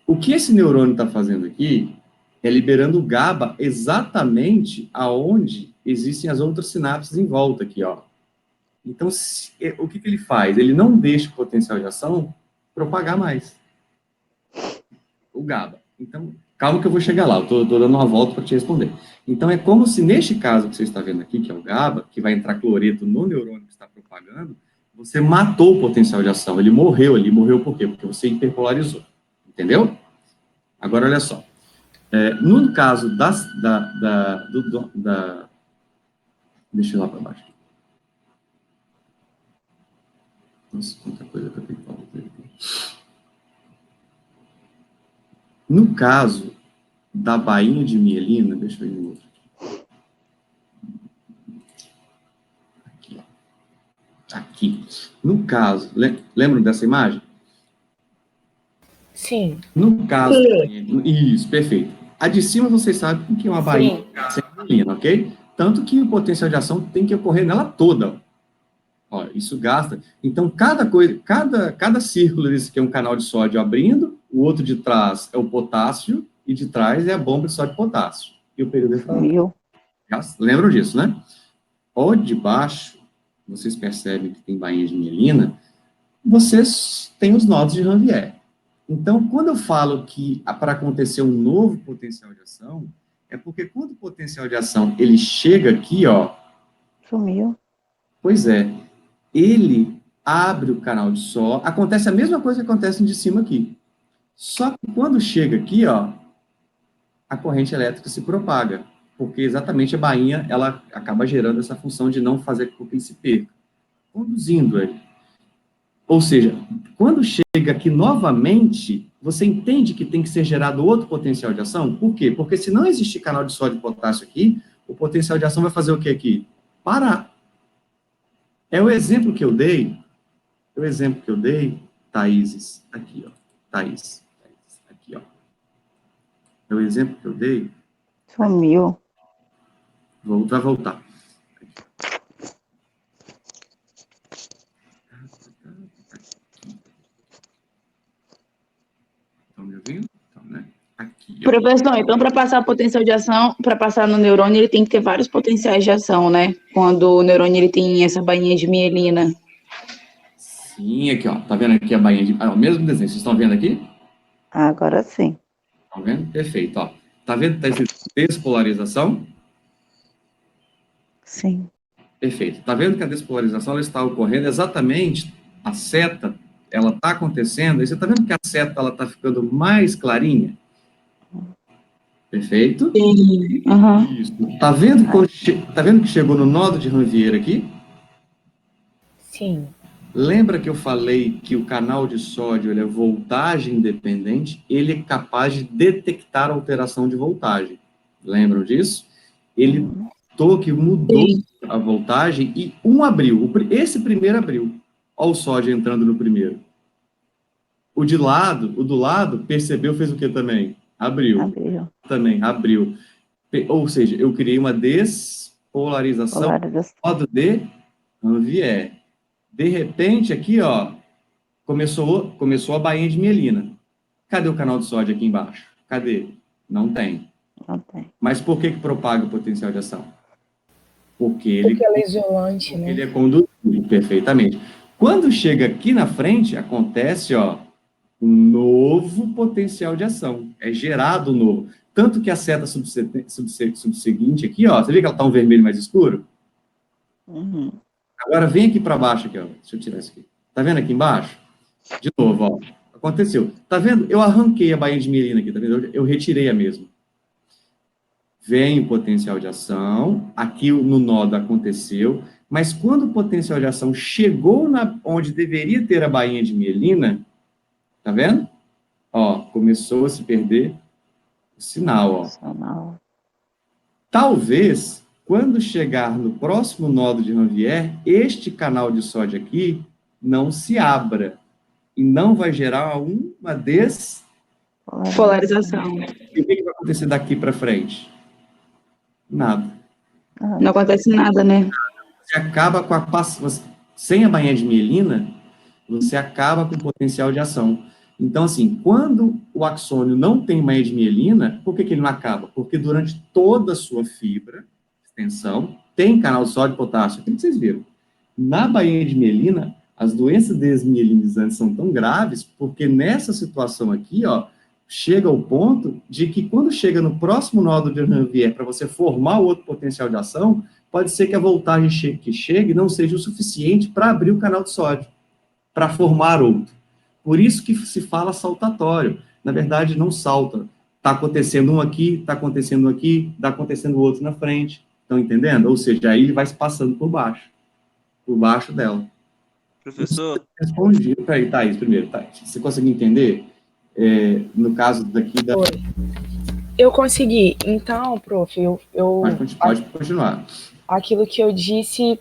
O que esse neurônio está fazendo aqui é liberando o GABA exatamente aonde existem as outras sinapses em volta aqui, ó. Então, o que ele faz? Ele não deixa o potencial de ação propagar mais. O GABA. Então, calma que eu vou chegar lá, eu tô dando uma volta para te responder. Então, é como se, neste caso que você está vendo aqui, que é o GABA, que vai entrar cloreto no neurônio que está propagando, você matou o potencial de ação, ele morreu ali. Morreu por quê? Porque você hiperpolarizou. Entendeu? Agora, olha só. No caso deixa eu ir lá para baixo. Nossa, quanta coisa que eu tenho que falar. No caso da bainha de mielina, deixa eu ir no outro. Aqui, ó. Aqui. No caso, lembram dessa imagem? Sim. No caso, isso, perfeito. A de cima vocês sabem que é uma bainha sem mielina, ok? Tanto que o potencial de ação tem que ocorrer nela toda. Ó, isso gasta. Então, cada círculo desse aqui é um canal de sódio abrindo, o outro de trás é o potássio, e de trás é a bomba de sódio e potássio. E o período Viu? lembram disso, né? O de baixo, vocês percebem que tem bainha de mielina, vocês têm os nodos de Ranvier. Então, quando eu falo que para acontecer um novo potencial de ação, é porque quando o potencial de ação ele chega aqui, ó. Sumiu. Pois é, ele abre o canal de sódio. Acontece a mesma coisa que acontece de cima aqui. Só que quando chega aqui, ó, a corrente elétrica se propaga, porque exatamente a bainha ela acaba gerando essa função de não fazer com que ele se perca, conduzindo ele. Ou seja, quando chega aqui novamente, você entende que tem que ser gerado outro potencial de ação? Por quê? Porque se não existir canal de sódio e potássio aqui, o potencial de ação vai fazer o que aqui? Parar. É o exemplo que eu dei, Thaíses, aqui, ó. Thaís, aqui, ó. É o exemplo que eu dei? Sumiu. Vai voltar. Estão me ouvindo? Então, né? Aqui, ó. Professor, então para passar o potencial de ação, para passar no neurônio, ele tem que ter vários potenciais de ação, né? Quando o neurônio ele tem essa bainha de mielina. Sim, aqui, ó. Tá vendo aqui a bainha de... o mesmo desenho. Vocês estão vendo aqui? Agora sim. Estão vendo? Perfeito, ó. Tá vendo que tá escrito despolarização? Sim. Perfeito. Tá vendo que a despolarização ela está ocorrendo exatamente, a seta, ela está acontecendo, e você tá vendo que a seta ela está ficando mais clarinha? Perfeito? Sim. Uhum. Isso. Tá vendo que chegou no nodo de Ranvier aqui? Sim. Lembra que eu falei que o canal de sódio ele é voltagem independente? Ele é capaz de detectar alteração de voltagem. Lembram disso? Ele notou que mudou Sim. a voltagem e abriu. Esse primeiro abriu. Olha o sódio entrando no primeiro. O do lado, percebeu, fez o que também? Abriu. Abriu. Também, abriu. Ou seja, eu criei uma despolarização Polarização. modo de Ranvier. De repente, aqui, ó, começou a bainha de mielina. Cadê o canal de sódio aqui embaixo? Cadê? Não tem. Não tem. Mas por que propaga o potencial de ação? Porque Porque ela é isolante, né? ele é conduzido perfeitamente. Quando chega aqui na frente, acontece, ó, um novo potencial de ação. É gerado novo. Tanto que a seta subseguinte aqui, ó, você vê que ela está um vermelho mais escuro? Uhum. Agora vem aqui para baixo, aqui, ó. Deixa eu tirar isso aqui. Tá vendo aqui embaixo? De novo, ó. Aconteceu. Tá vendo? Eu arranquei a bainha de mielina aqui, tá vendo? Eu retirei a mesma. Vem o potencial de ação, aqui no nodo aconteceu, mas quando o potencial de ação chegou onde deveria ter a bainha de mielina, tá vendo? Ó, começou a se perder o sinal, ó. Sinal. Talvez, quando chegar no próximo nodo de Ranvier, este canal de sódio aqui não se abra e não vai gerar uma Polarização. E o que vai acontecer daqui para frente? Nada. Não acontece nada, né? Você acaba com sem a bainha de mielina, você acaba com o potencial de ação. Então, assim, quando o axônio não tem bainha de mielina, por que ele não acaba? Porque durante toda a sua fibra, extensão, tem canal de sódio e potássio. O que vocês viram? Na bainha de mielina, as doenças desmielinizantes são tão graves, porque nessa situação aqui, ó, chega ao ponto de que quando chega no próximo nódo de Ranvier para você formar o outro potencial de ação, pode ser que a voltagem que chegue não seja o suficiente para abrir o canal de sódio, para formar outro. Por isso que se fala saltatório. Na verdade, não salta. Está acontecendo um aqui, está acontecendo um aqui, está acontecendo outro na frente. Estão entendendo? Ou seja, aí ele vai se passando por baixo dela. Professor, Respondi. Peraí, Thaís, primeiro. Thaís, você conseguiu entender? No caso daqui da... Foi. Eu consegui. Então, prof, Pode continuar. Aquilo que eu disse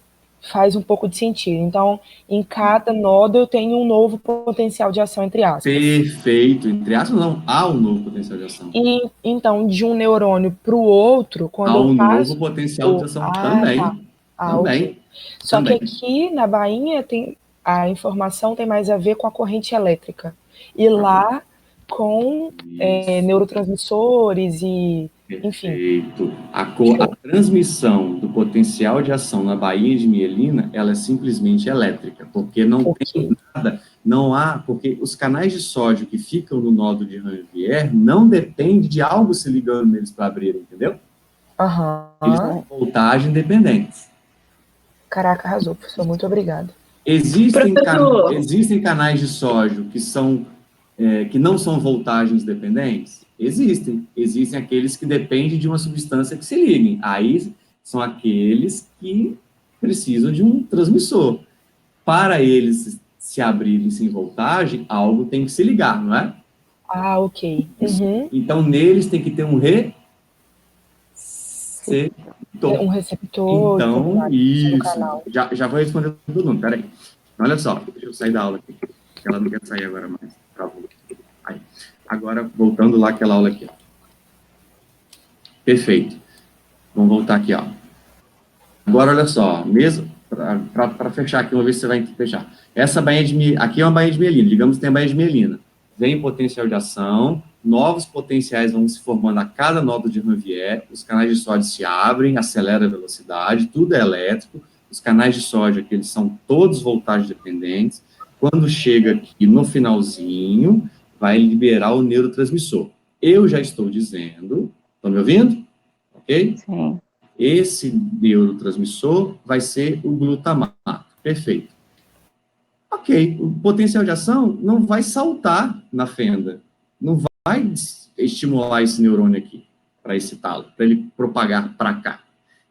faz um pouco de sentido. Então, em cada nodo eu tenho um novo potencial de ação, entre aspas. Perfeito. Entre aspas, não. Há um novo potencial de ação. E, então, de um neurônio para o outro, quando há um eu passo... novo potencial de ação também. Tá. Também. Okay. Só também. que aqui na bainha a informação tem mais a ver com a corrente elétrica. E lá com neurotransmissores e... Enfim. Perfeito. A transmissão do potencial de ação na bainha de mielina, ela é simplesmente elétrica, porque não tem nada, não há, porque os canais de sódio que ficam no nódo de Ranvier não depende de algo se ligando neles para abrir, entendeu? Eles são voltagem independentes. Caraca, arrasou, professor, muito obrigada. Existem canais de sódio que não são voltagens dependentes? Existem aqueles que dependem de uma substância que se liguem. Aí são aqueles que precisam de um transmissor. Para eles se abrirem sem voltagem, algo tem que se ligar, não é? Ah, ok. Uhum. Então, neles tem que ter um receptor. Um receptor. Então, isso. Já vou responder todo mundo, peraí. Olha só, deixa eu sair da aula aqui. Ela não quer sair agora mais. Aí. Agora, voltando lá àquela aula aqui. Perfeito. Vamos voltar aqui, ó. Agora, olha só, mesmo para fechar aqui, vamos ver se você vai fechar. Essa bainha aqui é uma bainha de mielina, digamos que tem a bainha de mielina. Vem potencial de ação, novos potenciais vão se formando a cada nódulo de Ranvier, os canais de sódio se abrem, acelera a velocidade, tudo é elétrico, os canais de sódio aqui, eles são todos voltagem dependentes. Quando chega aqui no finalzinho, vai liberar o neurotransmissor. Eu já estou dizendo, estão me ouvindo? Ok? Sim. Esse neurotransmissor vai ser o glutamato. Perfeito. Ok, o potencial de ação não vai saltar na fenda. Não vai estimular esse neurônio aqui, para excitá-lo, para ele propagar para cá.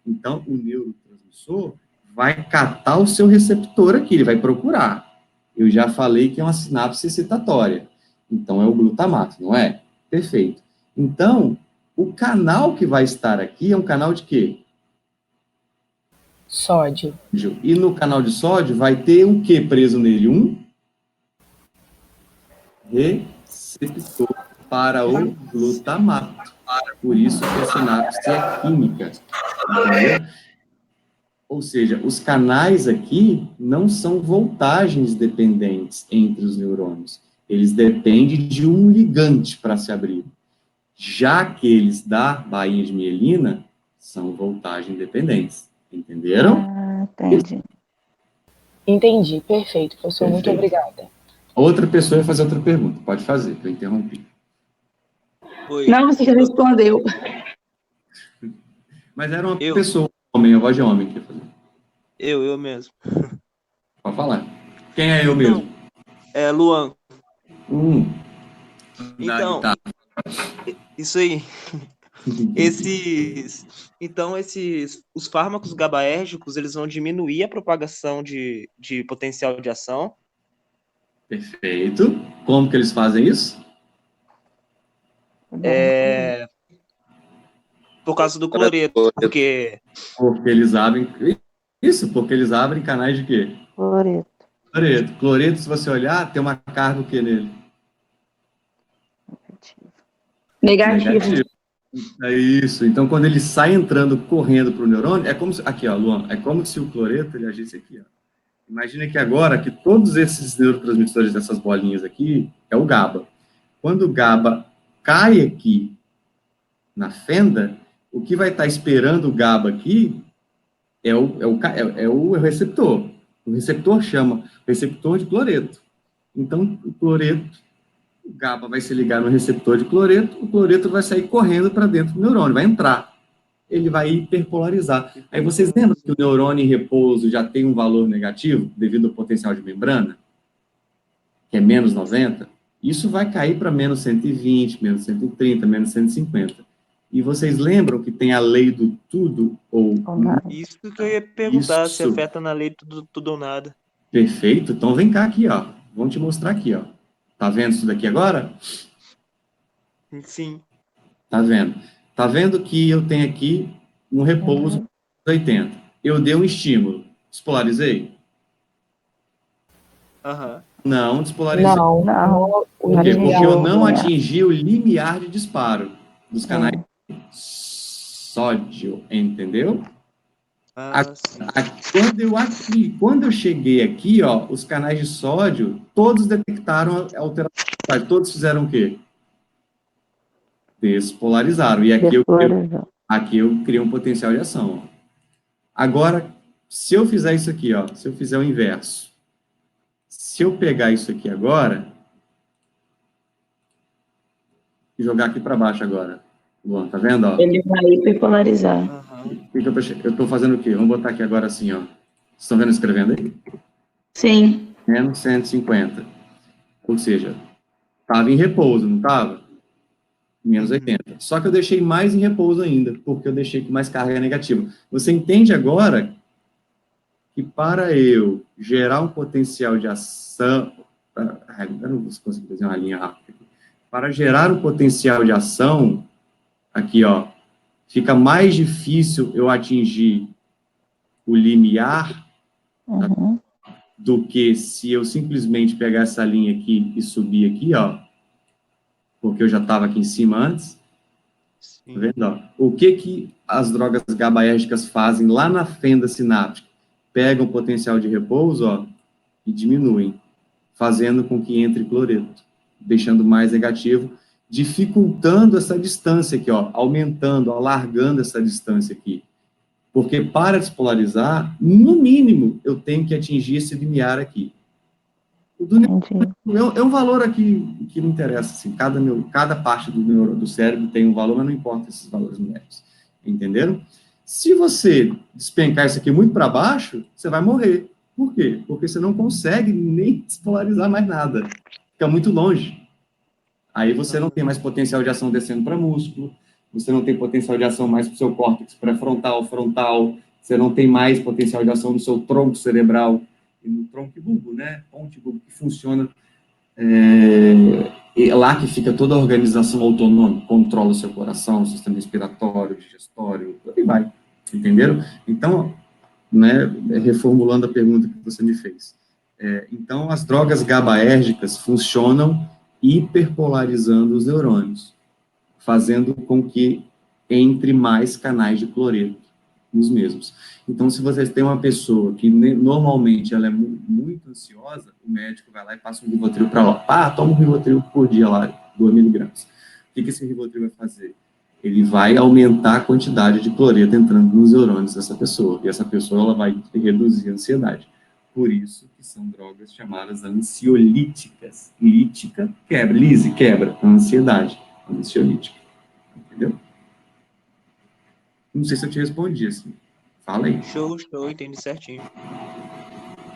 Então, o neurotransmissor vai catar o seu receptor aqui, ele vai procurar. Eu já falei que é uma sinapse excitatória. Então, é o glutamato, não é? Perfeito. Então, o canal que vai estar aqui é um canal de quê? Sódio. E no canal de sódio vai ter o que preso nele? Um receptor para o glutamato. Por isso que a sinapse é química. Entendeu? Ou seja, os canais aqui não são voltagens dependentes entre os neurônios. Eles dependem de um ligante para se abrir. Já aqueles da bainha de mielina são voltagem dependentes. Entenderam? Ah, entendi. Entendi, perfeito, professor, muito Perfeito. obrigada. Outra pessoa vai fazer outra pergunta. Pode fazer, que eu interrompi. Oi. Não, você já respondeu. Mas era uma Eu? pessoa, homem, a voz de homem que ia fazer. Eu mesmo. Pode falar. Quem é eu mesmo? É, Luan. Então, Então, isso aí. Os fármacos GABAérgicos, eles vão diminuir a propagação de potencial de ação. Perfeito. Como que eles fazem isso? Por causa do cloreto, porque Porque eles abrem... Isso, porque eles abrem canais de quê? Cloreto. Cloreto. Cloreto, se você olhar, tem uma carga o quê nele? Negativo. É isso. Então, quando ele sai entrando, correndo para o neurônio, é como se... Aqui, ó, Luan. É como se o cloreto ele agisse aqui, ó. Imagina que agora, que todos esses neurotransmissores dessas bolinhas aqui, é o GABA. Quando o GABA cai aqui na fenda, o que vai estar esperando o GABA aqui é o receptor. O receptor chama receptor de cloreto. Então, o cloreto, o GABA vai se ligar no receptor de cloreto, o cloreto vai sair correndo para dentro do neurônio, vai entrar. Ele vai hiperpolarizar. Aí vocês lembram que o neurônio em repouso já tem um valor negativo devido ao potencial de membrana? Que é menos 90? Isso vai cair para menos 120, menos 130, menos 150. E vocês lembram que tem a lei do tudo ou nada? isso que eu ia perguntar, se Isso. afeta na lei tudo ou nada. Perfeito. Então vem cá aqui, ó. Vamos te mostrar aqui, ó. Tá vendo isso daqui agora? Sim. Tá vendo? Tá vendo que eu tenho aqui um repouso 80. Eu dei um estímulo. Despolarizei? Aham. Não, despolarizei. Não. Por quê? Porque eu não atingi o limiar de disparo dos canais sódio, entendeu? Quando eu cheguei aqui, ó, os canais de sódio, todos detectaram a alteração. Todos fizeram o quê? Despolarizaram. E aqui eu criei um potencial de ação. Ó. Agora, se eu fizer isso aqui, ó, se eu fizer o inverso, se eu pegar isso aqui agora e jogar aqui para baixo agora, bom, tá vendo? Ó? Ele vai hiperpolarizar. Eu estou fazendo o quê? Vamos botar aqui agora assim, ó. Vocês estão vendo escrevendo aí? Sim. Menos 150. Ou seja, estava em repouso, não estava? Menos 80. Só que eu deixei mais em repouso ainda, porque eu deixei com mais carga negativa. Você entende agora que para eu gerar um potencial de ação... Eu não vou conseguir fazer uma linha rápida. Para gerar um potencial de ação, aqui, ó, fica mais difícil eu atingir o limiar do que se eu simplesmente pegar essa linha aqui e subir aqui, ó, porque eu já estava aqui em cima antes. Tá vendo, ó? O que as drogas GABAérgicas fazem lá na fenda sináptica? Pegam o potencial de repouso, ó, e diminuem, fazendo com que entre cloreto, deixando mais negativo, dificultando essa distância aqui, ó, aumentando, alargando essa distância aqui. Porque para despolarizar, no mínimo, eu tenho que atingir esse limiar aqui. É um valor aqui que não interessa, assim, cada parte do cérebro tem um valor, mas não importa esses valores numéricos, entenderam? Se você despencar isso aqui muito para baixo, você vai morrer. Por quê? Porque você não consegue nem despolarizar mais nada, fica muito longe. Aí você não tem mais potencial de ação descendo para músculo, você não tem potencial de ação mais para o seu córtex pré-frontal, frontal, você não tem mais potencial de ação no seu tronco cerebral, e no tronco e bulbo, né? Ponte e bulbo, que funciona, é lá que fica toda a organização autonômica, controla o seu coração, o sistema respiratório, digestório, e vai, entenderam? Então, né, reformulando a pergunta que você me fez. Então, as drogas GABAérgicas funcionam hiperpolarizando os neurônios, fazendo com que entre mais canais de cloreto nos mesmos. Então, se vocês têm uma pessoa que normalmente ela é muito ansiosa, o médico vai lá e passa um Rivotril para ela. Toma um Rivotril por dia lá, 2 miligramas. O que esse Rivotril vai fazer? Ele vai aumentar a quantidade de cloreto entrando nos neurônios dessa pessoa, e essa pessoa ela vai reduzir a ansiedade. Por isso que são drogas chamadas ansiolíticas. Lítica, quebra. Lise, quebra. A ansiedade. Ansiolítica. Entendeu? Não sei se eu te respondi, assim. Fala aí. Show, entendi certinho.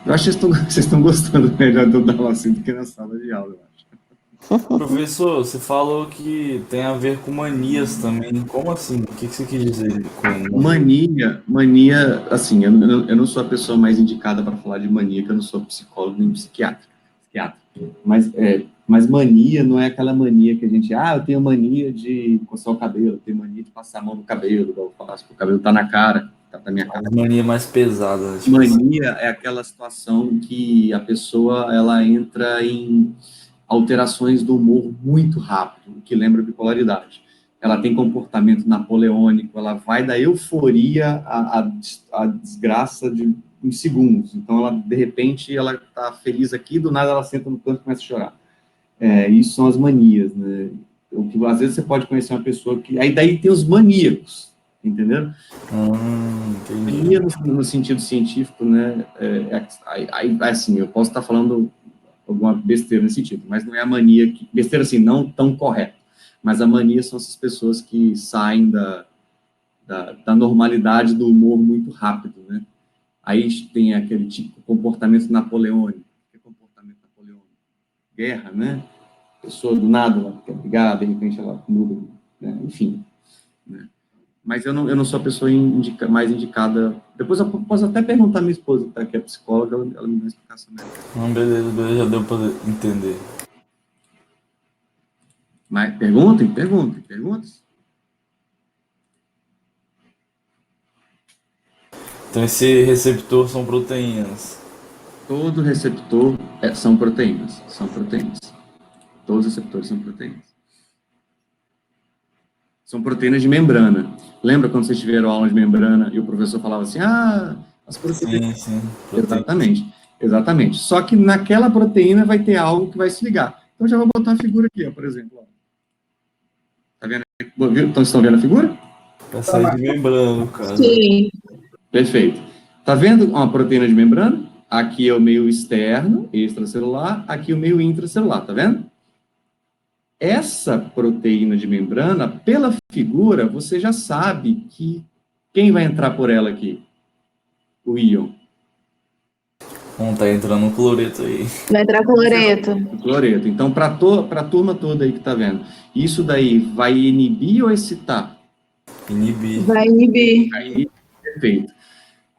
Eu acho que vocês estão gostando melhor de eu dar aula assim do que na sala de aula, eu acho. Professor, você falou que tem a ver com manias também. Como assim? O que você quis dizer com mania, assim, eu não sou a pessoa mais indicada para falar de mania, que eu não sou psicólogo nem psiquiatra. Mas mania não é aquela mania que a gente, eu tenho mania de coçar o cabelo, eu tenho mania de passar a mão no cabelo, igual eu faço, o cabelo tá na cara, tá na minha cara. Mania mais pesada. Tipo mania é aquela situação que a pessoa, ela entra em alterações do humor muito rápido, o que lembra bipolaridade. Ela tem comportamento napoleônico, ela vai da euforia à desgraça em segundos. Então, ela, de repente, ela está feliz aqui, do nada ela senta no canto e começa a chorar. Isso são as manias, né? O que, às vezes você pode conhecer uma pessoa que... Aí daí tem os maníacos, entendeu? Mania no sentido científico, né? Assim, eu posso estar falando alguma besteira nesse sentido, mas não é a mania que... Besteira, assim, não tão correta. Mas a mania são essas pessoas que saem da normalidade do humor muito rápido, né? Aí tem aquele tipo de comportamento napoleônico. O que é comportamento napoleônico? Guerra, né? A pessoa do nada ela quer brigar, de repente ela muda, né? Enfim. Né? Mas eu não sou a pessoa mais indicada. Depois eu posso até perguntar à minha esposa, que é psicóloga, ela me dá uma explicação melhor. Beleza, já deu para entender. Mas perguntas. Então esse receptor são proteínas. Todo receptor são proteínas. Todos os receptores são proteínas. São proteínas de membrana. Lembra quando vocês tiveram aula de membrana e o professor falava assim, as proteínas... Sim. Exatamente. Só que naquela proteína vai ter algo que vai se ligar. Então, já vou botar uma figura aqui, ó, por exemplo. Tá vendo? Então, estão vendo a figura? Vai sair de membrana, cara. Sim. Perfeito. Tá vendo uma proteína de membrana? Aqui é o meio externo, extracelular, aqui o meio intracelular, tá vendo? Essa proteína de membrana, pela figura, você já sabe que quem vai entrar por ela aqui? O íon. Tá entrando um cloreto aí. Vai entrar cloreto. Cloreto. Então, para a turma toda aí que tá vendo, isso daí vai inibir ou excitar? Inibir. Vai inibir. Aí, perfeito.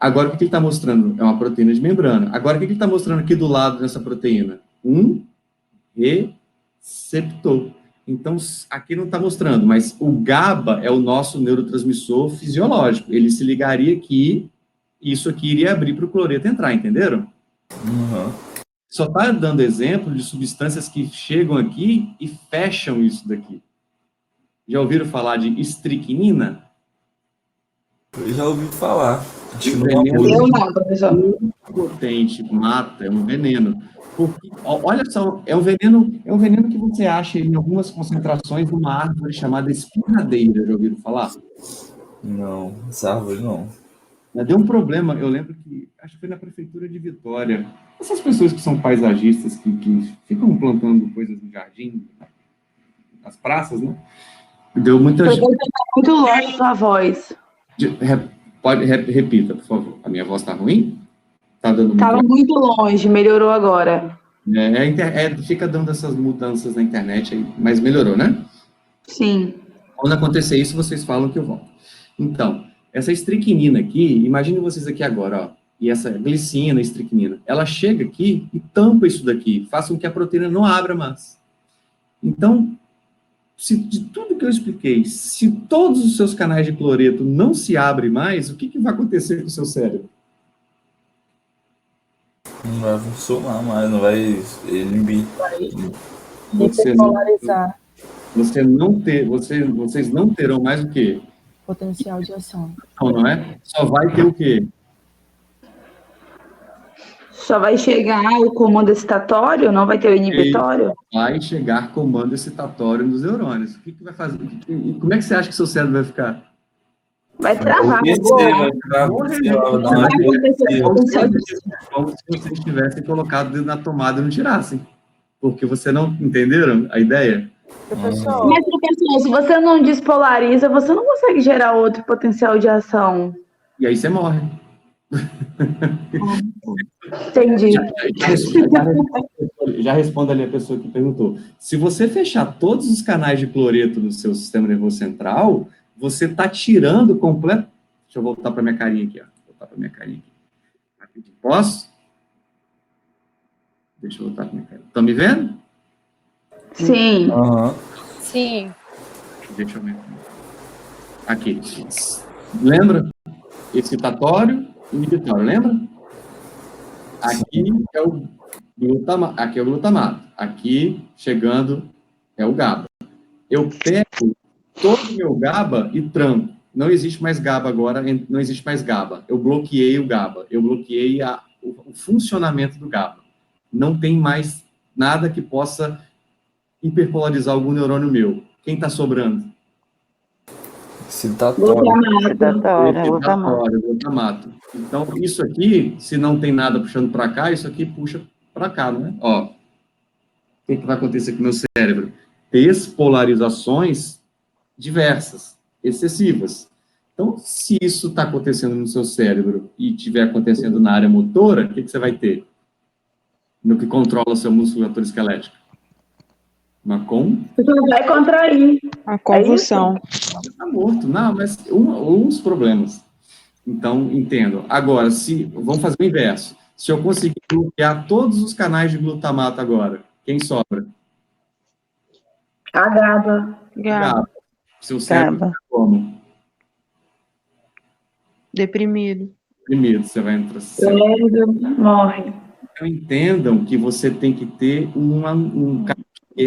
Agora, o que ele está mostrando? É uma proteína de membrana. Agora, o que ele está mostrando aqui do lado dessa proteína? Um receptor. Então, aqui não está mostrando, mas o GABA é o nosso neurotransmissor fisiológico. Ele se ligaria aqui, isso aqui iria abrir para o cloreto entrar, entenderam? Uhum. Só está dando exemplo de substâncias que chegam aqui e fecham isso daqui. Já ouviram falar de estricnina? Eu já ouvi falar. Acho que Um não veneno Eu não, professor. muito potente, mata, é um veneno. Porque, olha só, é um veneno que você acha em algumas concentrações numa árvore chamada espinhadeira, já ouviram falar? Não, essa árvore não. Mas deu um problema, eu lembro que, acho que foi na prefeitura de Vitória, essas pessoas que são paisagistas, que ficam plantando coisas no jardim, nas praças, né? Deu muita gente. Professor, tá muito longe sua voz. Repita, por favor. A minha voz está ruim? Tá dando muito. Tava muito longe, melhorou agora. Fica dando essas mudanças na internet aí, mas melhorou, né? Sim. Quando acontecer isso, vocês falam que eu volto. Então, essa estricnina aqui, imaginem vocês aqui agora, ó, e essa glicina, estricnina, ela chega aqui e tampa isso daqui, faz com que a proteína não abra mais. Então, se de tudo que eu expliquei, se todos os seus canais de cloreto não se abrem mais, o que vai acontecer com o seu cérebro? Não vai funcionar mais, não vai inibir. Hiperpolarizar. Vocês não terão mais o quê? Potencial de ação. Não é? Só vai ter o quê? Só vai chegar o comando excitatório, não vai ter o inibitório? Vai chegar comando excitatório nos neurônios. O que vai fazer? E como é que você acha que seu cérebro vai ficar? Vai travar. Vai ficar Como se vocês tivessem colocado o dedo na tomada e não tirassem. Porque você não entenderam a ideia? Professor, Mas, professor, se você não despolariza, você não consegue gerar outro potencial de ação. E aí você morre. Entendi. Já respondo ali a pessoa que perguntou. Se você fechar todos os canais de cloreto do seu sistema nervoso central, você está tirando completo. Deixa eu voltar para minha carinha aqui, ó. Voltar para minha carinha aqui. Posso? Deixa eu voltar para minha carinha. Estão me vendo? Sim. Uhum. sim. Deixa eu ver. Aqui. Lembra? Excitatório, inibitório, lembra? Aqui é o glutamato. Aqui, chegando, é o GABA. Eu pego todo o meu GABA e tranco. Não existe mais GABA agora, não existe mais GABA. Eu bloqueei o GABA. Eu bloqueei o funcionamento do GABA. Não tem mais nada que possa hiperpolarizar algum neurônio meu. Quem está sobrando? Glutamato. Então, isso aqui, se não tem nada puxando para cá, isso aqui puxa para cá, não é? Ó, o que vai acontecer com o meu cérebro? Despolarizações diversas, excessivas. Então, se isso está acontecendo no seu cérebro e estiver acontecendo na área motora, o que você vai ter? No que controla a sua musculatura esquelética? Você vai contrair. A convulsão. Está morto. Não, mas uns problemas. Então, entendo. Agora, vamos fazer o inverso. Se eu conseguir bloquear todos os canais de glutamato agora, quem sobra? A GABA. GABA. Seu cérebro fica como? Deprimido. Deprimido. Você vai entrar. Morre. Então, entendam que você tem que ter um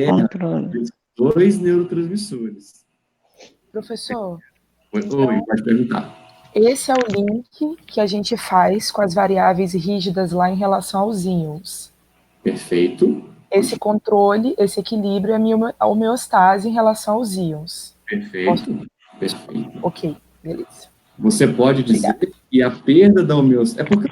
controle. Dois neurotransmissores. Professor. Oi, pode perguntar. Esse é o link que a gente faz com as variáveis rígidas lá em relação aos íons. Perfeito. Esse controle, esse equilíbrio é a homeostase em relação aos íons. Perfeito. Perfeito. Ok, beleza. Você pode dizer que a perda da homeostase... É porque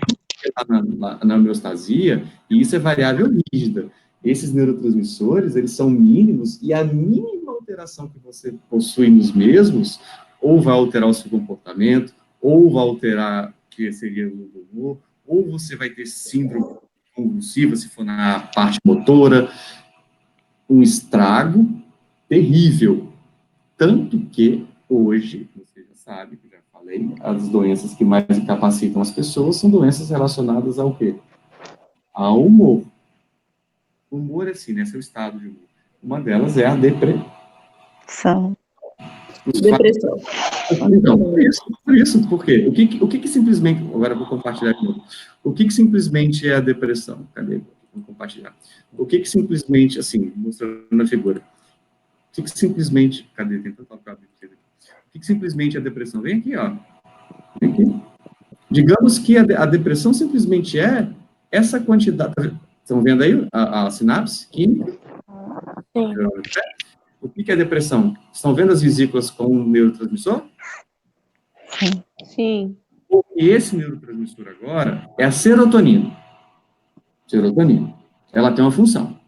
na homeostasia, e isso é variável rígida. Esses neurotransmissores, eles são mínimos, e a mínima alteração que você possui nos mesmos, ou vai alterar o seu comportamento, ou vai alterar, que seria o humor, ou você vai ter síndrome convulsiva, se for na parte motora, um estrago terrível. Tanto que, hoje, você já sabe, que eu já falei, as doenças que mais incapacitam as pessoas são doenças relacionadas ao quê? Ao humor. O humor é assim, né? Seu estado de humor. Uma delas é a depressão. Depressão. Então, por isso, por quê? O que simplesmente... Agora eu vou compartilhar de novo. O que simplesmente é a depressão? Cadê? Vou compartilhar. O que simplesmente, assim, mostrando na figura. que simplesmente... Cadê? Tem tanto cabo aqui. O que simplesmente a depressão? Vem aqui, ó. Vem aqui. Digamos que a depressão simplesmente é essa quantidade... Estão vendo aí a sinapse química? Sim. O que é depressão? Estão vendo as vesículas com o neurotransmissor? Sim. E esse neurotransmissor agora é a serotonina. Serotonina. Ela tem uma função.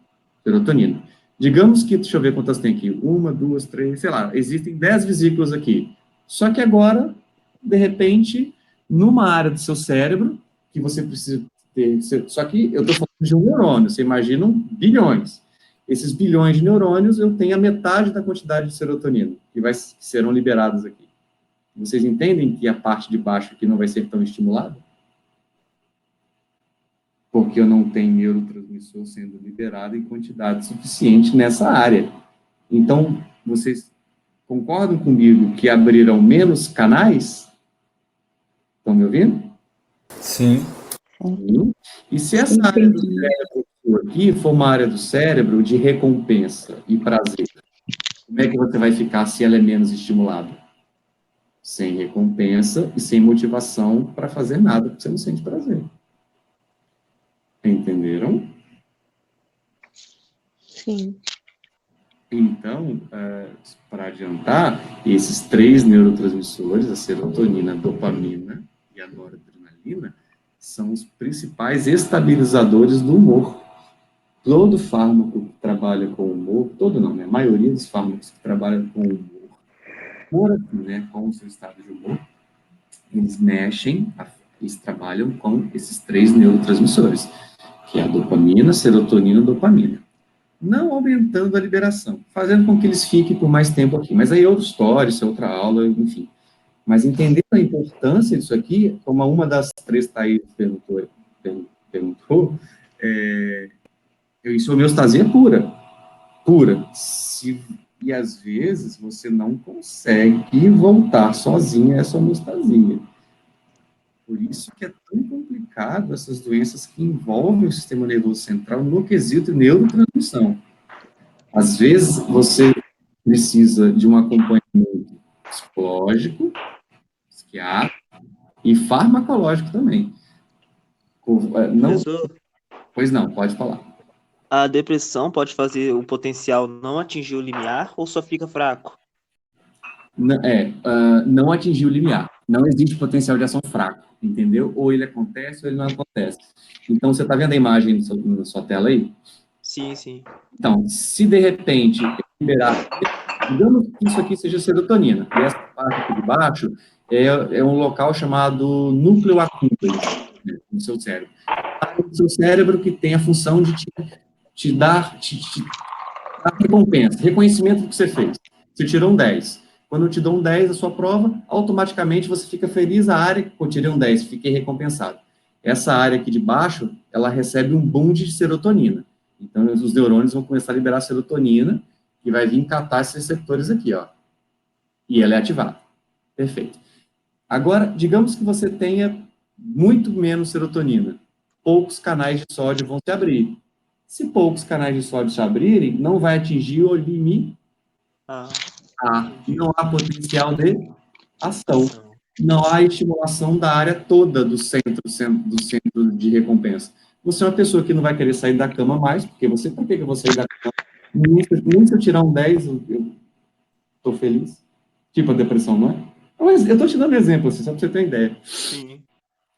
Serotonina. Digamos que, deixa eu ver quantas tem aqui. 1, 2, 3, sei lá, existem 10 vesículas aqui. Só que agora, de repente, numa área do seu cérebro, que você precisa ter... Só que eu estou falando de um neurônio, você imagina bilhões. Esses bilhões de neurônios, eu tenho a metade da quantidade de serotonina, que serão liberadas aqui. Vocês entendem que a parte de baixo aqui não vai ser tão estimulada? Porque eu não tenho neurotransmissor sendo liberado em quantidade suficiente nessa área. Então, vocês concordam comigo que abriram menos canais? Estão me ouvindo? Sim. Sim. E se essa área do cérebro aqui for uma área do cérebro de recompensa e prazer, como é que você vai ficar se ela é menos estimulada? Sem recompensa e sem motivação para fazer nada, porque você não sente prazer. Entenderam? Sim. Então, para adiantar, esses 3 neurotransmissores, a serotonina, a dopamina e a noradrenalina, são os principais estabilizadores do humor. Todo fármaco que trabalha com humor, todo não, né? A maioria dos fármacos que trabalham com humor, né, com o seu estado de humor, eles eles trabalham com esses 3 neurotransmissores, que é a dopamina, serotonina e dopamina. Não aumentando a liberação, fazendo com que eles fiquem por mais tempo aqui. Mas aí é outra história, isso é outra aula, enfim. Mas entendendo a importância disso aqui, como uma das 3 Thaís perguntou, isso é homeostasia pura. Pura. E às vezes você não consegue voltar sozinho a essa homeostasia. Por isso que é tão complicado essas doenças que envolvem o sistema nervoso central no quesito neurotransmissão. Às vezes você precisa de um acompanhamento psicológico, psiquiátrico e farmacológico também. Professor, Pois não, pode falar. a depressão pode fazer o potencial não atingir o limiar ou só fica fraco? Não atingir o limiar. Não existe potencial de ação fraco, entendeu? Ou ele acontece ou ele não acontece. Então, você está vendo a imagem na sua tela aí? Sim, sim. Então, se de repente liberar, digamos que isso aqui seja serotonina, e essa parte aqui de baixo é um local chamado núcleo accumbens, né, no seu cérebro. No seu cérebro que tem a função de te dar recompensa, reconhecimento do que você fez. Você tirou um 10. Quando eu te dou um 10 a sua prova, automaticamente você fica feliz, a área que eu tirei um 10, fiquei recompensado. Essa área aqui de baixo, ela recebe um boom de serotonina. Então, os neurônios vão começar a liberar serotonina, que vai vir catar esses receptores aqui, ó. E ela é ativada. Perfeito. Agora, digamos que você tenha muito menos serotonina. Poucos canais de sódio vão se abrir. Se poucos canais de sódio se abrirem, não vai atingir o limiar. Não há potencial de ação. Não há estimulação da área toda do centro de recompensa. Você é uma pessoa que não vai querer sair da cama mais, porque você, por que eu vou sair da cama? Nem se eu tirar um 10, eu estou feliz. Tipo a depressão, não é? Mas eu estou te dando exemplo, assim, só para você ter uma ideia. Sim.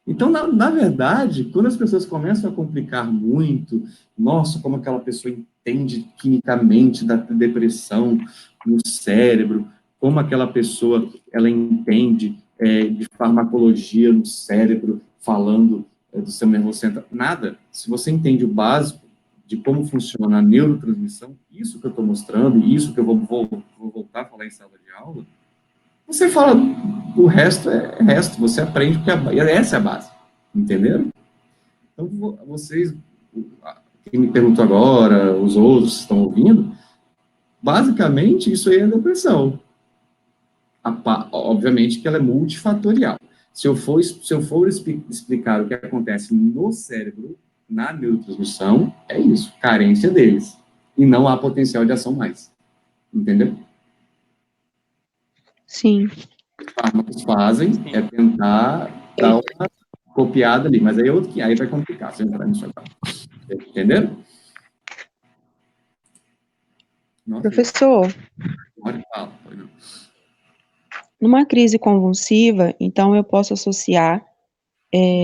Então, na verdade, quando as pessoas começam a complicar muito, nossa, como aquela pessoa entende quimicamente da depressão no cérebro, como aquela pessoa, ela entende de farmacologia no cérebro, falando do sistema nervoso central, nada. Se você entende o básico de como funciona a neurotransmissão, isso que eu estou mostrando, isso que eu vou voltar a falar em sala de aula, você fala, o resto é resto, você aprende, porque essa é a base, entenderam? Então, vocês, quem me perguntou agora, os outros que estão ouvindo, basicamente, isso aí é depressão. Obviamente que ela é multifatorial. Se eu for explicar o que acontece no cérebro, na neurotransmissão, é isso, carência deles. E não há potencial de ação mais. Entendeu? Sim. Os fármacos fazem é tentar dar uma copiada ali, mas aí é outro que aí vai complicar, se eu entrar nisso agora. Entenderam? Nossa, Professor, olha, fala, não. numa crise convulsiva, então eu posso associar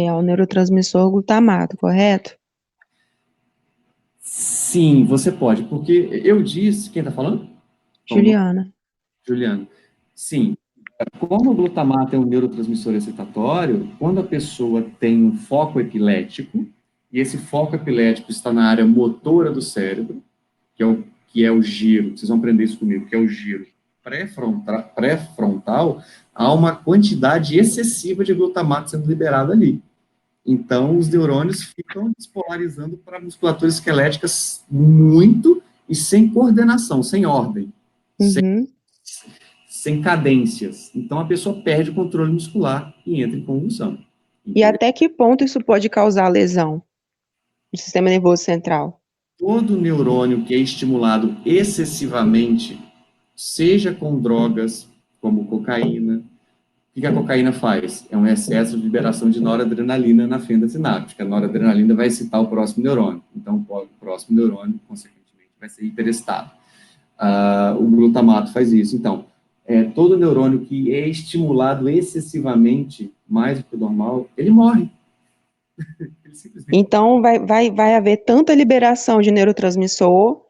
ao neurotransmissor glutamato, correto? Sim, você pode, porque eu disse, quem está falando? Juliana. Juliano. Sim, como o glutamato é um neurotransmissor excitatório, quando a pessoa tem um foco epilético, e esse foco epilético está na área motora do cérebro, que é o giro, vocês vão aprender isso comigo, que é o giro pré-frontal, há uma quantidade excessiva de glutamato sendo liberada ali. Então, os neurônios ficam despolarizando para musculaturas esqueléticas muito e sem coordenação, sem ordem, Uhum. sem cadências. Então, a pessoa perde o controle muscular e entra em convulsão. E até que ponto isso pode causar lesão no sistema nervoso central? Todo neurônio que é estimulado excessivamente, seja com drogas como cocaína, o que a cocaína faz? É um excesso de liberação de noradrenalina na fenda sináptica. A noradrenalina vai excitar o próximo neurônio. Então, o próximo neurônio, consequentemente, vai ser hiperexcitado. O glutamato faz isso. Então, todo neurônio que é estimulado excessivamente, mais do que o normal, ele morre. Ele simplesmente Então, vai haver tanta liberação de neurotransmissor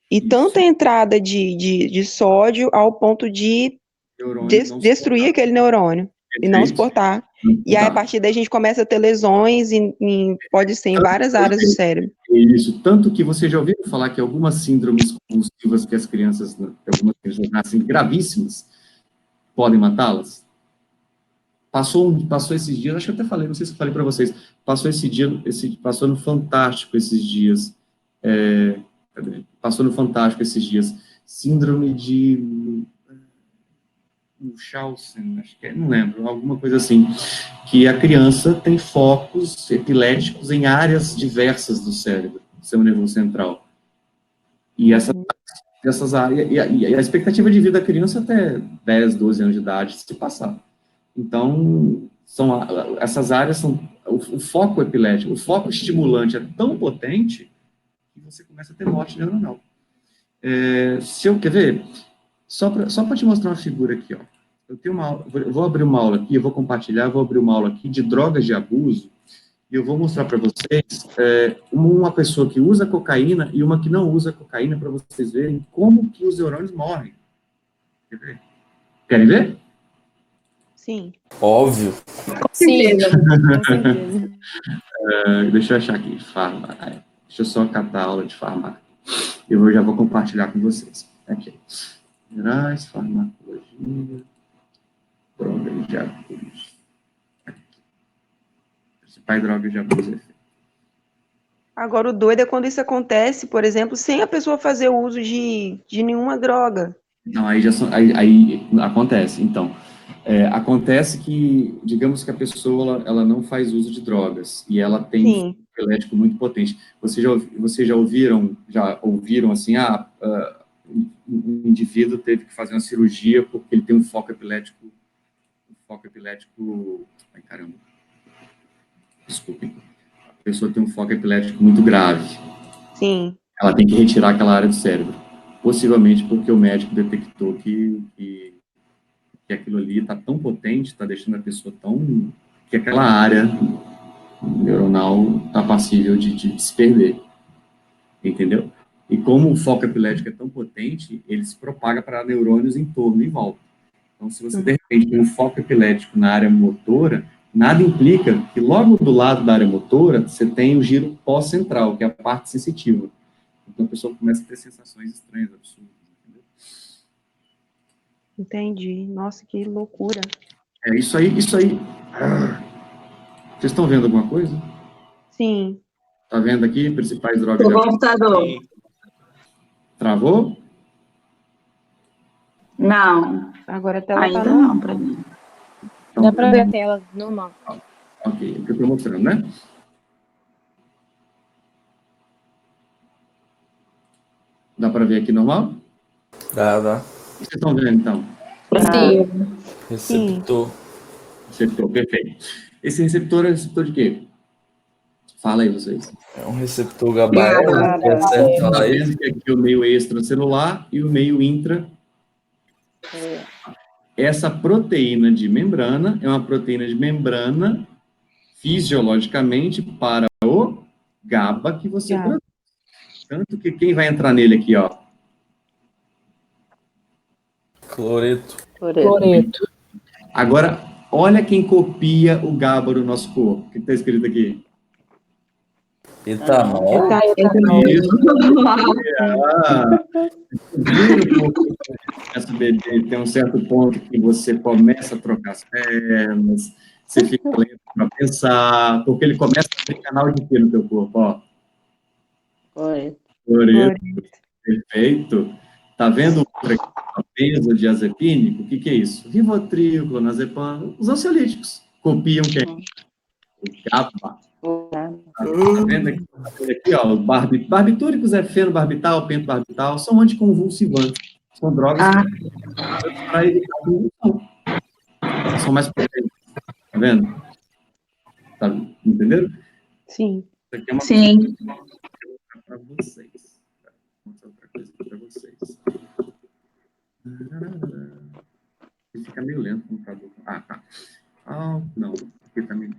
e Isso. tanta entrada de sódio ao ponto de neurônio não destruir suportar. aquele neurônio e não Perfeito. suportar. E aí, a partir daí, a gente começa a ter lesões pode ser em várias áreas do cérebro. Isso, tanto que você já ouviu falar que algumas síndromes convulsivas que as crianças, algumas crianças nascem gravíssimas, podem matá-las? Passou esses dias, acho que eu até falei, não sei se eu falei para vocês, passou no Fantástico esses dias, síndrome de Munchausen, acho que não lembro, alguma coisa assim, que a criança tem focos epiléticos em áreas diversas do cérebro, do sistema nervoso central. E essas áreas, e a expectativa de vida da criança até 10, 12 anos de idade, se passar. Então, essas áreas são, o foco epilético, o foco estimulante é tão potente que você começa a ter morte neuronal. Quer ver? Só para te mostrar uma figura aqui, ó. Eu vou abrir uma aula aqui, eu vou compartilhar, vou abrir uma aula aqui de drogas de abuso, e eu vou mostrar para vocês uma pessoa que usa cocaína e uma que não usa cocaína, para vocês verem como que os neurônios morrem. Quer ver? Querem ver? Sim. Óbvio. Sim, com certeza. Deixa eu achar aqui, deixa eu só catar a aula de farmácia. Eu já vou compartilhar com vocês. Aqui. Gerais, farmacologia, drogas de abuso. Principais drogas de abuso. Agora, o doido é quando isso acontece, por exemplo, sem a pessoa fazer uso de nenhuma droga. Não, aí acontece. Então, acontece que, digamos que a pessoa ela não faz uso de drogas e ela tem um elétrico muito potente. Vocês já ouviram assim, um indivíduo teve que fazer uma cirurgia porque ele tem um foco epilético, ai caramba, desculpem, a pessoa tem um foco epilético muito grave. Sim. Ela tem que retirar aquela área do cérebro, possivelmente porque o médico detectou que aquilo ali está tão potente, está deixando a pessoa que aquela área neuronal está passível de se perder, entendeu? E como o foco epilético é tão potente, ele se propaga para neurônios em torno e em volta. Então, se você, de repente, tem um foco epilético na área motora, nada implica que logo do lado da área motora, você tem o giro pós-central, que é a parte sensitiva. Então, a pessoa começa a ter sensações estranhas, absurdas. Entendeu? Entendi. Nossa, que loucura. Isso aí. Vocês estão vendo alguma coisa? Sim. Tá vendo aqui? Principais drogas O de abuso. computador. Travou? Não. Agora a tela Ainda tá não, para mim. Dá para ver a tela normal. Ok, é o que eu estou mostrando, né? Dá para ver aqui normal? Dá. Vocês estão vendo, então? Sim. Receptor. Receptor, perfeito. Esse receptor é receptor de quê? Fala aí, vocês. É um receptor GABAérgico que acerta Tá lá. vendo que aqui é o meio extracelular e o meio intra. Essa proteína de membrana é uma proteína de membrana fisiologicamente para o GABA que você produz. Tanto que quem vai entrar nele aqui, ó? Cloreto. Cloreto. Agora, olha quem copia o GABA do nosso corpo. O que está escrito aqui? Etanol. Isso. Essa bebê tem um certo ponto que você começa a trocar as pernas, você fica lento para pensar, porque ele começa a ter canal de quê no teu corpo, ó? Cloreto. Perfeito. Tá vendo a benzodiazepínico? O que é isso? Rivotril, clonazepam, os ansiolíticos. Copiam quem? O GABA. Tá vendo aqui, ó, barbitúricos é fenobarbital, pentobarbital, são anticonvulsivantes. São drogas para evitar a convulsão. São mais potentes. Tá vendo? Tá, entenderam? Sim. Isso aqui é uma Sim. coisa para vocês. Vou mostrar outra coisa para vocês. Ele fica meio lento no computador. Ah, tá. Ah, não. Aqui também.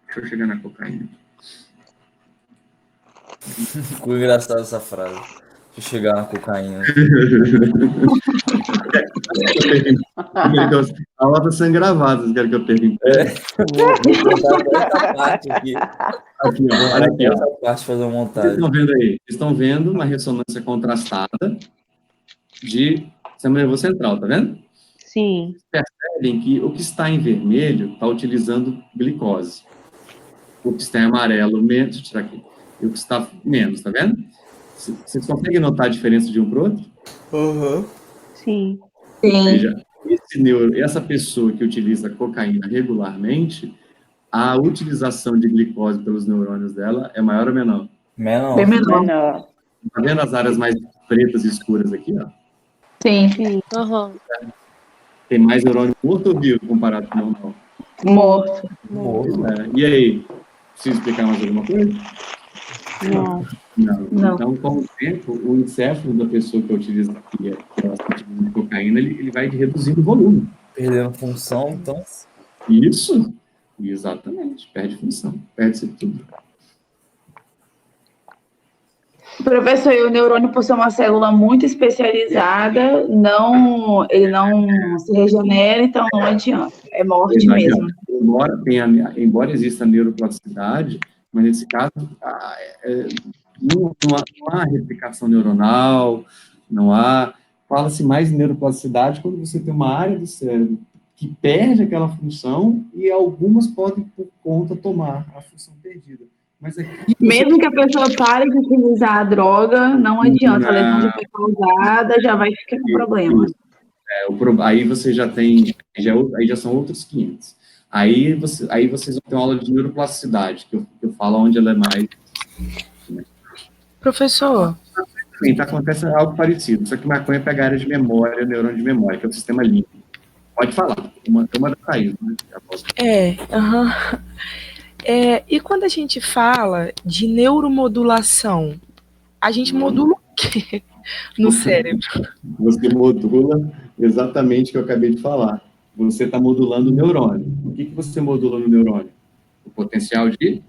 Deixa eu chegar na cocaína. Ficou engraçado essa frase. Deixa eu chegar na cocaína. A aula está sendo gravada, vocês querem que eu pergunte? Vou botar essa parte aqui. Aqui, ó, olha aqui, ó. Essa parte fazer uma Vocês montagem. estão vendo aí? Vocês estão vendo uma ressonância contrastada de sistema nervoso central, tá vendo? Sim. Percebem que o que está em vermelho está utilizando glicose. O que está em amarelo, menos, deixa eu tirar aqui. E o que está menos, tá vendo? Vocês conseguem notar a diferença de um para o outro? Sim. Veja, essa pessoa que utiliza cocaína regularmente, a utilização de glicose pelos neurônios dela é maior ou menor? Menor. Bem menor. Tá vendo as áreas mais pretas e escuras aqui, ó? Sim. Uhum. Tem mais neurônio morto ou vivo comparado com o normal? Morto. E aí? Preciso explicar mais alguma coisa? Não. Não. Então, com o tempo, o encéfalo da pessoa que utiliza cocaína, ele vai reduzindo o volume. Perdendo função, então. Isso, exatamente. Perde função, perde-se tudo. Professor, e o neurônio, por ser uma célula muito especializada, ele não se regenera, então não adianta. É morte Não mesmo. adianta. Embora exista neuroplasticidade, mas nesse caso não há replicação neuronal, não há. Fala-se mais em neuroplasticidade quando você tem uma área do cérebro que perde aquela função e algumas podem, por conta, tomar a função perdida. Mas aqui, Mesmo que a pessoa pare de utilizar a droga, não adianta. A lesão já foi causada, já vai ficar com problema. Aí você já tem, aí já são outros 500. Aí vocês vão ter uma aula de neuroplasticidade, que eu falo onde ela é mais... Professor, Então, acontece algo parecido, só que maconha pega a área de memória, neurônio de memória, que é o sistema límbico. Pode falar, uma da Thaís, né? E quando a gente fala de neuromodulação, a gente modula o quê no cérebro? Você modula exatamente o que eu acabei de falar. Você está modulando o neurônio. O que você modula no neurônio? O potencial de...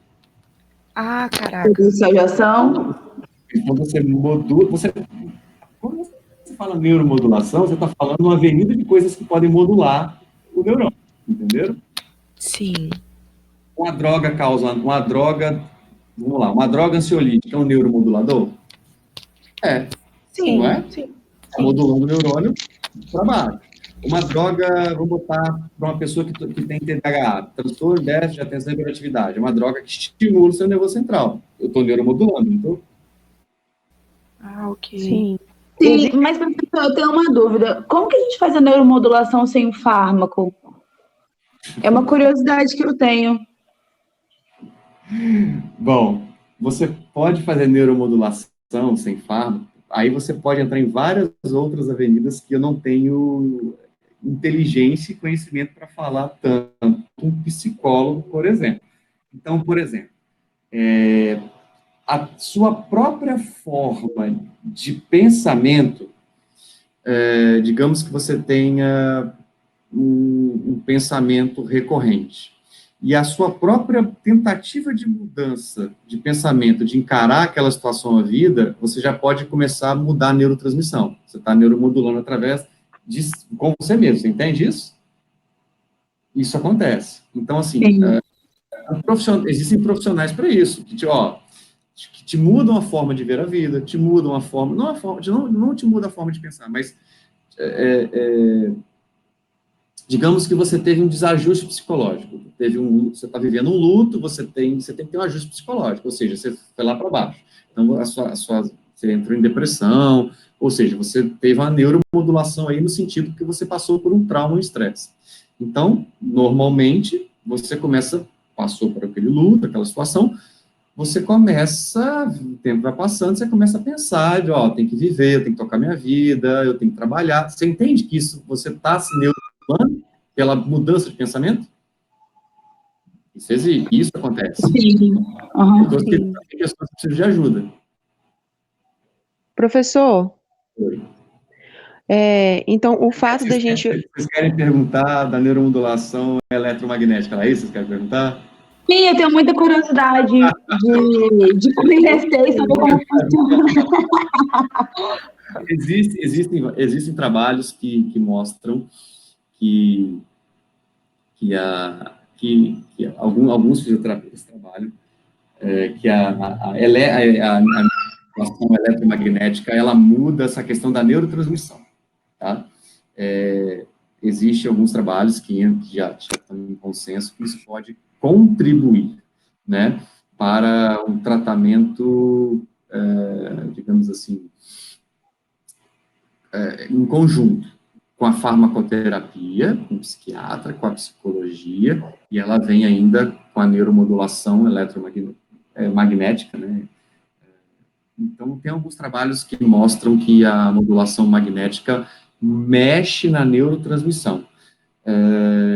Ah, caraca. Potencial de ação. Então, você modula... Quando você fala neuromodulação, você está falando uma avenida de coisas que podem modular o neurônio. Entenderam? Sim. Uma droga, vamos lá, uma droga ansiolítica é um neuromodulador? Sim. Não é? Sim. Está modulando o neurônio para baixo. Uma droga, vou botar para uma pessoa que tem TDAH, transtorno, déficit de atenção e hiperatividade, é uma droga que estimula o seu nervoso central. Eu estou neuromodulando, não estou? Ah, ok. Sim. Sim, mas professor, eu tenho uma dúvida. Como que a gente faz a neuromodulação sem o fármaco? É uma curiosidade que eu tenho. Bom, você pode fazer neuromodulação sem fármaco aí você pode entrar em várias outras avenidas que eu não tenho inteligência e conhecimento para falar tanto um psicólogo, por exemplo. Então, por exemplo, a sua própria forma de pensamento, digamos que você tenha um pensamento recorrente, e a sua própria tentativa de mudança de pensamento, de encarar aquela situação à vida, você já pode começar a mudar a neurotransmissão. Você está neuromodulando através com você mesmo, você entende isso? Isso acontece. Então, assim, existem profissionais para isso, que te mudam a forma de ver a vida, te mudam a forma, não te muda a forma de pensar, mas digamos que você teve um desajuste psicológico, você está vivendo um luto, você tem que ter um ajuste psicológico, ou seja, você foi lá para baixo. Então, você entrou em depressão, ou seja, você teve uma neuromodulação aí no sentido que você passou por um trauma, um estresse. Então, normalmente, você passou por aquele luto, aquela situação, você começa, o tempo vai passando, você começa a pensar, tem que viver, eu tenho que tocar minha vida, eu tenho que trabalhar. Você entende que isso, você está se neuromodulando pela mudança de pensamento? Isso acontece. Sim. Uhum. Tem pessoas que precisam de ajuda. Professor, Oi. então o fato da gente... Vocês querem perguntar da neuromodulação eletromagnética, é isso que vocês querem perguntar? Sim, eu tenho muita curiosidade de conhecer e saber como funciona. Existem trabalhos que mostram que alguns fisioterapeutas trabalham que a atuação eletromagnética, ela muda essa questão da neurotransmissão, tá? Existem alguns trabalhos que já estão em consenso que isso pode contribuir, né, para um tratamento, digamos assim, em conjunto com a farmacoterapia, com o psiquiatra, com a psicologia, e ela vem ainda com a neuromodulação eletromagnética, né? Então, tem alguns trabalhos que mostram que a modulação magnética mexe na neurotransmissão.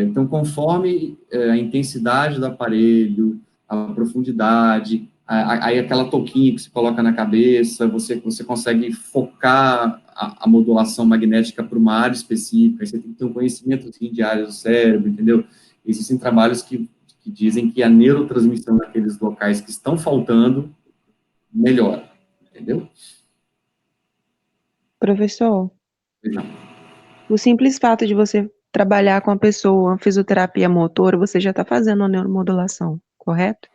Então, conforme a intensidade do aparelho, a profundidade, aí aquela touquinha que se coloca na cabeça, você consegue focar a modulação magnética para uma área específica, aí você tem que ter um conhecimento de áreas do cérebro, entendeu? Existem trabalhos que dizem que a neurotransmissão naqueles locais que estão faltando melhora, entendeu? Professor, Não. o simples fato de você trabalhar com a pessoa, fisioterapia motora, você já está fazendo a neuromodulação, correto?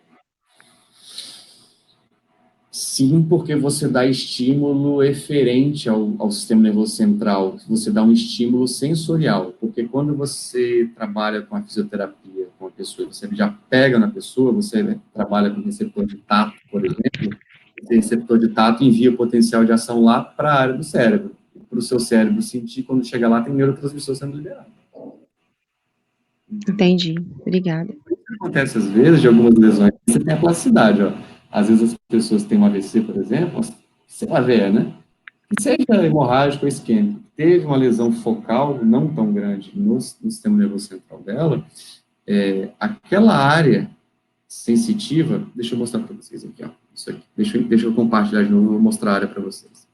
Sim, porque você dá estímulo eferente ao sistema nervoso central, você dá um estímulo sensorial, porque quando você trabalha com a fisioterapia com a pessoa, você já pega na pessoa, você trabalha com receptor de tato, por exemplo, esse receptor de tato envia o potencial de ação lá para a área do cérebro, para o seu cérebro sentir, quando chega lá tem neurotransmissor sendo liberado. Entendi, obrigada. O que acontece às vezes, de algumas lesões, você tem a plasticidade, Às vezes as pessoas têm um AVC, por exemplo, sei lá, né? Que seja hemorrágico ou isquêmico, teve uma lesão focal não tão grande no sistema nervoso central dela, aquela área sensitiva, deixa eu mostrar para vocês aqui, isso aqui, deixa eu compartilhar de novo, vou mostrar a área para vocês.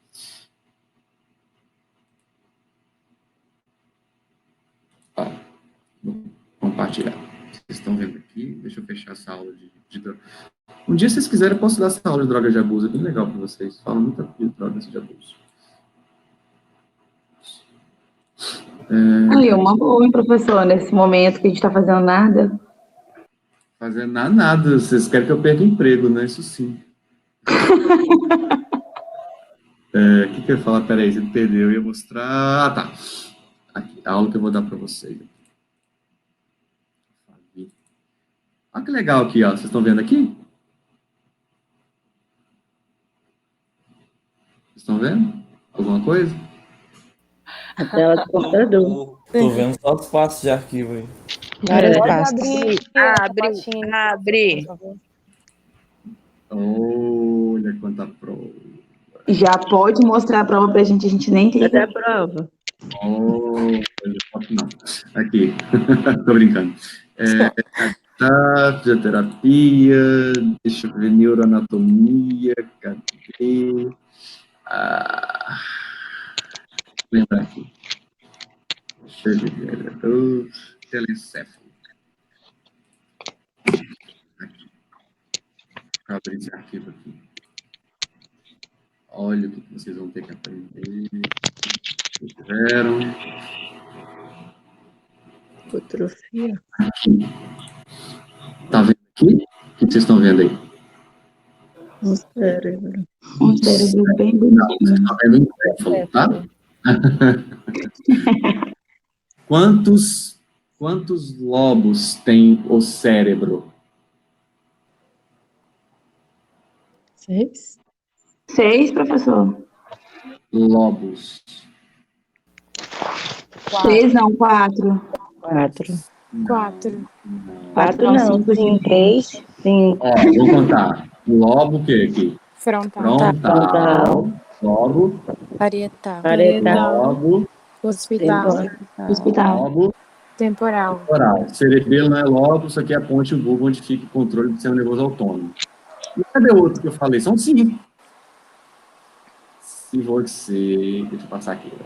Vou compartilhar. Vocês estão vendo aqui, deixa eu fechar essa aula de droga. Um dia, se vocês quiserem, eu posso dar essa aula de droga de abuso, é bem legal para vocês, falam muito de drogas de abuso. Aí, uma boa, hein, professor, nesse momento que a gente está fazendo nada. Fazendo nada, vocês querem que eu perca emprego, né? Isso sim. O que eu ia falar? Peraí, você perdeu, eu ia mostrar... Ah, tá. Aqui, a aula que eu vou dar para vocês. Olha que legal aqui, Vocês estão vendo aqui? Vocês estão vendo? Alguma coisa? A tela do computador. Tô vendo só os passos de arquivo aí. Várias Pode pastas. abre. Abre. Olha quanta prova. Já pode mostrar a prova pra gente, a gente nem tem. Cadê a prova? Não. Aqui. Tô brincando. Tá, fisioterapia, deixa eu ver, neuroanatomia, cadê? Lembrar aqui. Telecéfalo. Aqui. Vou abrir esse arquivo aqui. Olha o que vocês vão ter que aprender. Tiveram. Hipotrofia. Aqui. Tá vendo aqui? O que vocês estão vendo aí? Um cérebro. Um cérebro bem Não, vocês bonitinho. estão vendo um encéfalo, tá? Quantos lobos tem o cérebro? 6? 6, professor? Lobos. 6 não, 4. 4. 4. 4 não, sim, 3. 5. Ó, vou contar. Lobo o quê aqui? Frontal. Frontal. Lobo. Parietal. Lobo. Hospital. Hospital. Lobo. Temporal. Temporal. Cerebelo não é lobo, isso aqui é a ponte e o bulbo, onde fica o controle do sistema nervoso autônomo. E cadê o outro que eu falei? São 5. Se você... Deixa eu passar aqui. Ó.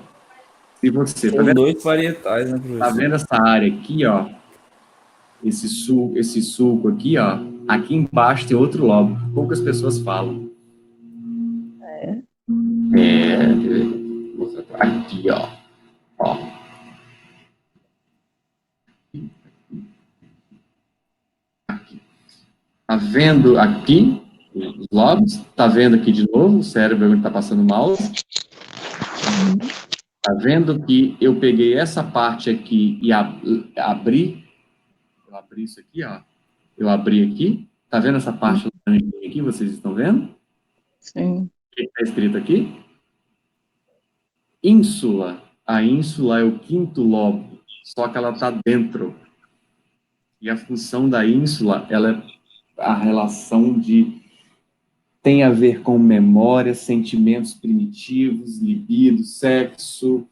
Se você... Tá São vendo, 2 parietais, né, professor? tá vendo essa área aqui, ó? Esse sulco aqui, ó. Aqui embaixo tem outro lobo. Poucas pessoas falam. Vou mostrar aqui, ó. Ó. Aqui. Tá vendo aqui os lobos? Tá vendo aqui de novo o cérebro que tá passando mal? Tá vendo que eu peguei essa parte aqui e abri? Eu abri isso aqui, ó. Eu abri aqui. Tá vendo essa parte laranjinha aqui? Vocês estão vendo? Sim. O que está escrito aqui? Ínsula. A ínsula é o 5º lobo, só que ela está dentro. E a função da ínsula, ela é a relação tem a ver com memória, sentimentos primitivos, libido, sexo,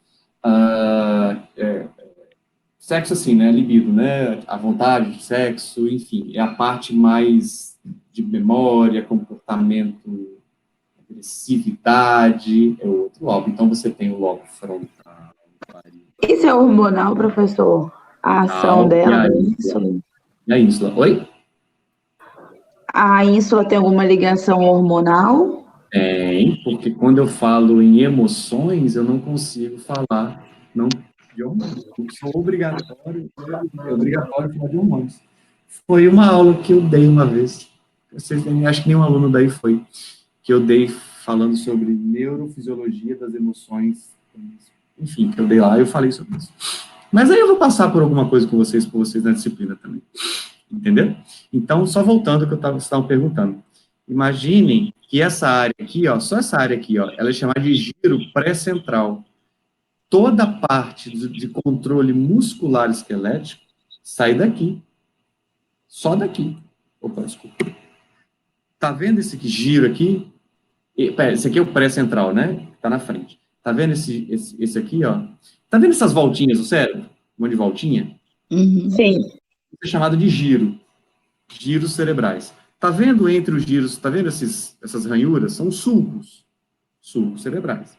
sexo assim, né, libido, né, a vontade de sexo, enfim, é a parte mais de memória, comportamento, agressividade, é o outro lobo. Então, você tem o lobo frontal. Isso é hormonal, professor? A ação dela? E a ínsula? Oi? A ínsula tem alguma ligação hormonal? Tem, porque quando eu falo em emoções, eu não consigo falar de hormônios. Sou obrigatório falar de hormônios. Foi uma aula que eu dei uma vez. Acho que nenhum aluno daí foi. Que eu dei falando sobre neurofisiologia das emoções. Enfim, que eu dei lá e eu falei sobre isso. Mas aí eu vou passar por alguma coisa com vocês na disciplina também. Entendeu? Então, só voltando ao que vocês estavam perguntando. Imaginem que essa área aqui, ó, só essa área aqui, ó, ela é chamada de giro pré-central. Toda a parte de controle muscular esquelético sai daqui. Só daqui. Opa, desculpa. Tá vendo esse giro aqui? Esse aqui é o pré-central, né? Tá na frente. Tá vendo esse aqui, ó? Tá vendo essas voltinhas do cérebro? Um monte de voltinha? Sim. Isso é chamado de giro. Giros cerebrais. Tá vendo entre os giros, tá vendo essas ranhuras? São sulcos. Sulcos cerebrais.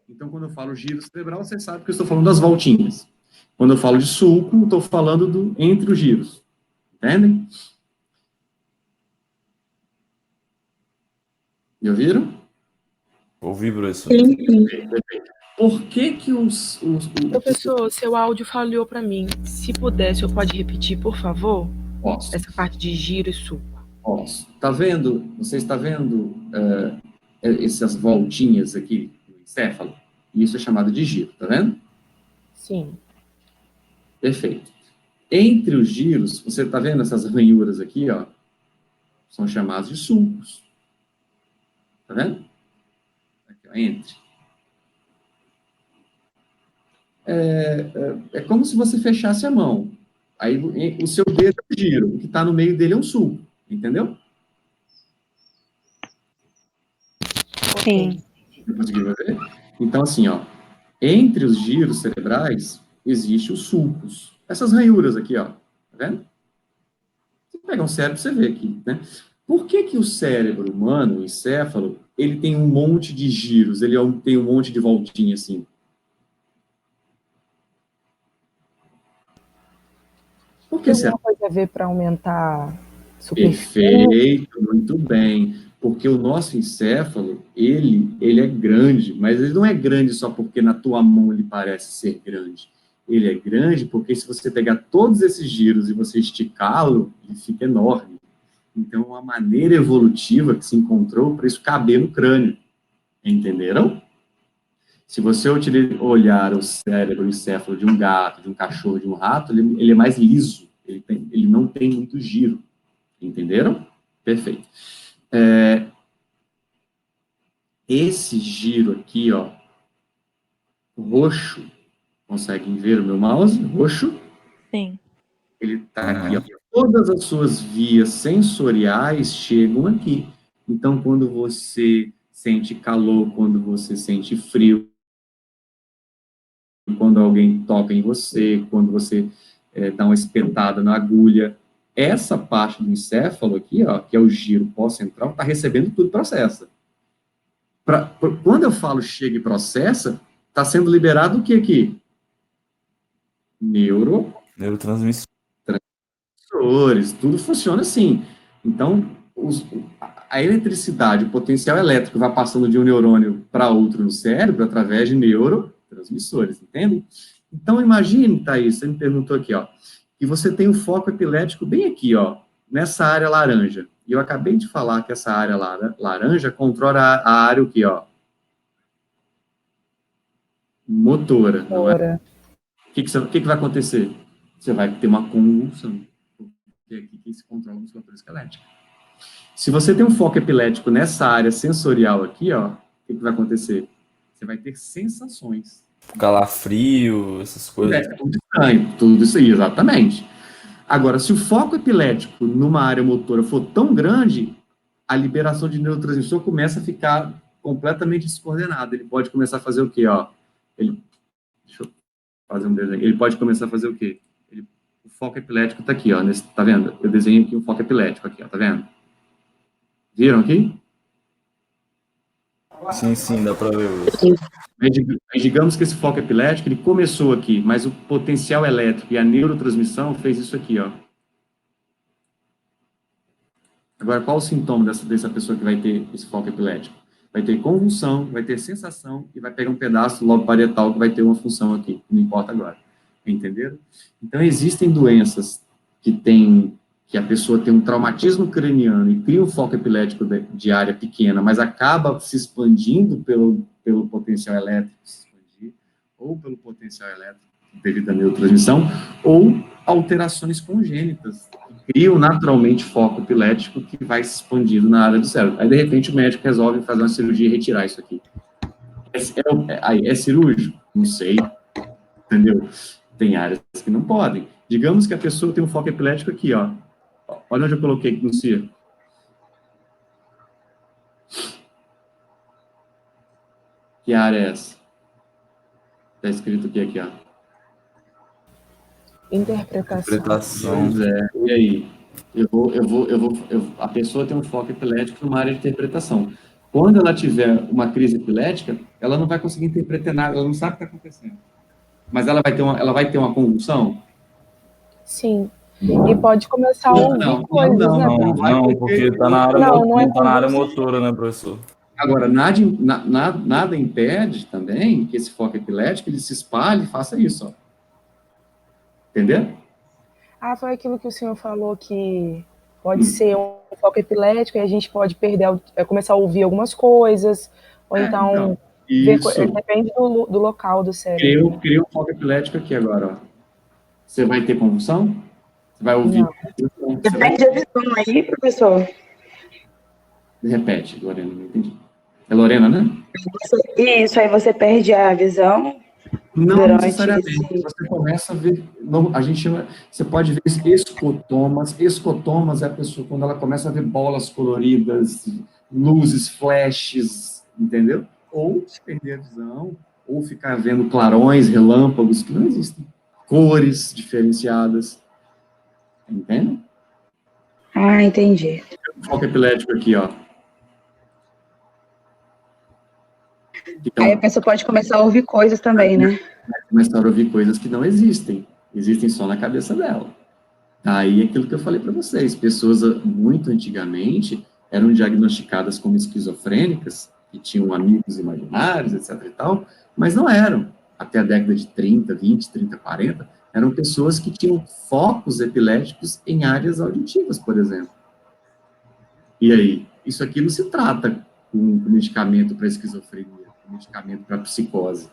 Então, quando eu falo giro cerebral, você sabe que eu estou falando das voltinhas. Quando eu falo de sulco, estou falando entre os giros. Entendem? Me ouviram? Ouvi, professor. Sim. Por que os Professor, seu áudio falhou para mim. Se pudesse, eu pode repetir, por favor? Posso. Essa parte de giro e suco. Posso. Tá vendo? Você está vendo essas voltinhas aqui no encéfalo? Isso é chamado de giro, tá vendo? Sim. Perfeito. Entre os giros, você está vendo essas ranhuras aqui, ó? São chamados de sulcos. Tá vendo? Aqui, ó, entre. É como se você fechasse a mão. Aí o seu dedo é o giro, o que está no meio dele é um sulco. Entendeu? Sim. Conseguiu ver? Então, assim, ó, entre os giros cerebrais, existe os sulcos. Essas ranhuras aqui, ó, tá vendo? Você pega um cérebro, você vê aqui, né? Por que que o cérebro humano, o encéfalo, ele tem um monte de giros, ele tem um monte de voltinha, assim? Por que Tem será? alguma coisa a ver para aumentar a superfície? Perfeito, muito bem. Porque o nosso encéfalo, ele é grande, mas ele não é grande só porque na tua mão ele parece ser grande. Ele é grande porque se você pegar todos esses giros e você esticá-lo, ele fica enorme. Então, é uma maneira evolutiva que se encontrou para isso caber no crânio. Entenderam? Se você olhar o cérebro, o encéfalo de um gato, de um cachorro, de um rato, ele é mais liso. Ele não tem muito giro. Entenderam? Perfeito. Esse giro aqui, ó, roxo, conseguem ver o meu mouse? Roxo? Sim. Ele está aqui, ó. Todas as suas vias sensoriais chegam aqui. Então, quando você sente calor, quando você sente frio, quando alguém toca em você, quando você dá uma espetada na agulha, essa parte do encéfalo aqui, ó, que é o giro pós-central, está recebendo tudo, processa. Quando eu falo chega e processa, está sendo liberado o que aqui? Neurotransmissores. Tudo funciona assim. Então, a eletricidade, o potencial elétrico vai passando de um neurônio para outro no cérebro através de neurotransmissores, entende? Então, imagine, Thaís, você me perguntou aqui, ó, que você tem um foco epilético bem aqui, ó, nessa área laranja. E eu acabei de falar que essa área laranja controla a área o quê, ó? Motora, não é? O que vai acontecer? Você vai ter uma convulsão, porque é aqui que se controla a musculatura esquelética. Se você tem um foco epilético nessa área sensorial aqui, ó, o que vai acontecer? Você vai ter sensações. Calafrio, essas coisas. É tudo estranho, tudo isso aí, exatamente. Agora, se o foco epilético numa área motora for tão grande, a liberação de neurotransmissor começa a ficar completamente descoordenada. Ele pode começar a fazer o quê, ó? Deixa eu fazer um desenho. Ele pode começar a fazer o quê? O foco epilético está aqui, ó. Tá vendo? Eu desenhei aqui um foco epilético aqui, ó. Tá vendo? Viram aqui? Sim, dá para ver. Mas digamos que esse foco epilético, ele começou aqui, mas o potencial elétrico e a neurotransmissão fez isso aqui, ó. Agora, qual o sintoma dessa pessoa que vai ter esse foco epilético? Vai ter convulsão, vai ter sensação e vai pegar um pedaço do lobo parietal que vai ter uma função aqui, não importa agora. Entenderam? Então, existem doenças que a pessoa tem um traumatismo craniano e cria um foco epilético de área pequena, mas acaba se expandindo pelo potencial elétrico se expandir, ou pelo potencial elétrico devido à neurotransmissão, ou alterações congênitas, que criam naturalmente foco epilético que vai se expandindo na área do cérebro. Aí, de repente, o médico resolve fazer uma cirurgia e retirar isso aqui. É cirúrgico? Não sei. Entendeu? Tem áreas que não podem. Digamos que a pessoa tem um foco epilético aqui, ó. Olha onde eu coloquei aqui no CIR. Que área é essa? Está escrito aqui, ó. Interpretação. Pois é. E aí? A pessoa tem um foco epilético numa área de interpretação. Quando ela tiver uma crise epilética, ela não vai conseguir interpretar nada, ela não sabe o que está acontecendo. Mas ela vai ter uma convulsão? Sim. E pode começar a ouvir coisas, né? Não, porque tá na área motora, né, professor? Agora, nada impede também que esse foco epilético ele se espalhe e faça isso, ó. Entendeu? Ah, foi aquilo que o senhor falou que pode ser um foco epilético e a gente pode começar a ouvir algumas coisas, ou então depende do local do cérebro. Cria um foco epilético aqui agora, ó. Você vai ter convulsão? Você vai ouvir? Você perde a visão aí, professor? Repete, Lorena, não entendi. É Lorena, né? Isso, aí você perde a visão? Não necessariamente. Você começa a ver, a gente chama, você pode ver escotomas. Escotomas é a pessoa quando ela começa a ver bolas coloridas, luzes, flashes, entendeu? ou perder a visão, ou ficar vendo clarões, relâmpagos, que não existem. Cores diferenciadas. Entende? Ah, entendi. Foco epilético aqui, ó. Então, Aí a pessoa pode começar a ouvir coisas também, né? começar a ouvir coisas que não existem. Existem só na cabeça dela. Aí aquilo que eu falei para vocês, pessoas muito antigamente eram diagnosticadas como esquizofrênicas, que tinham amigos imaginários, etc e tal, mas não eram. Até a década de 30, 20, 30, 40, eram pessoas que tinham focos epiléticos em áreas auditivas, por exemplo. E aí? Isso aqui não se trata com medicamento para esquizofrenia, com medicamento para psicose.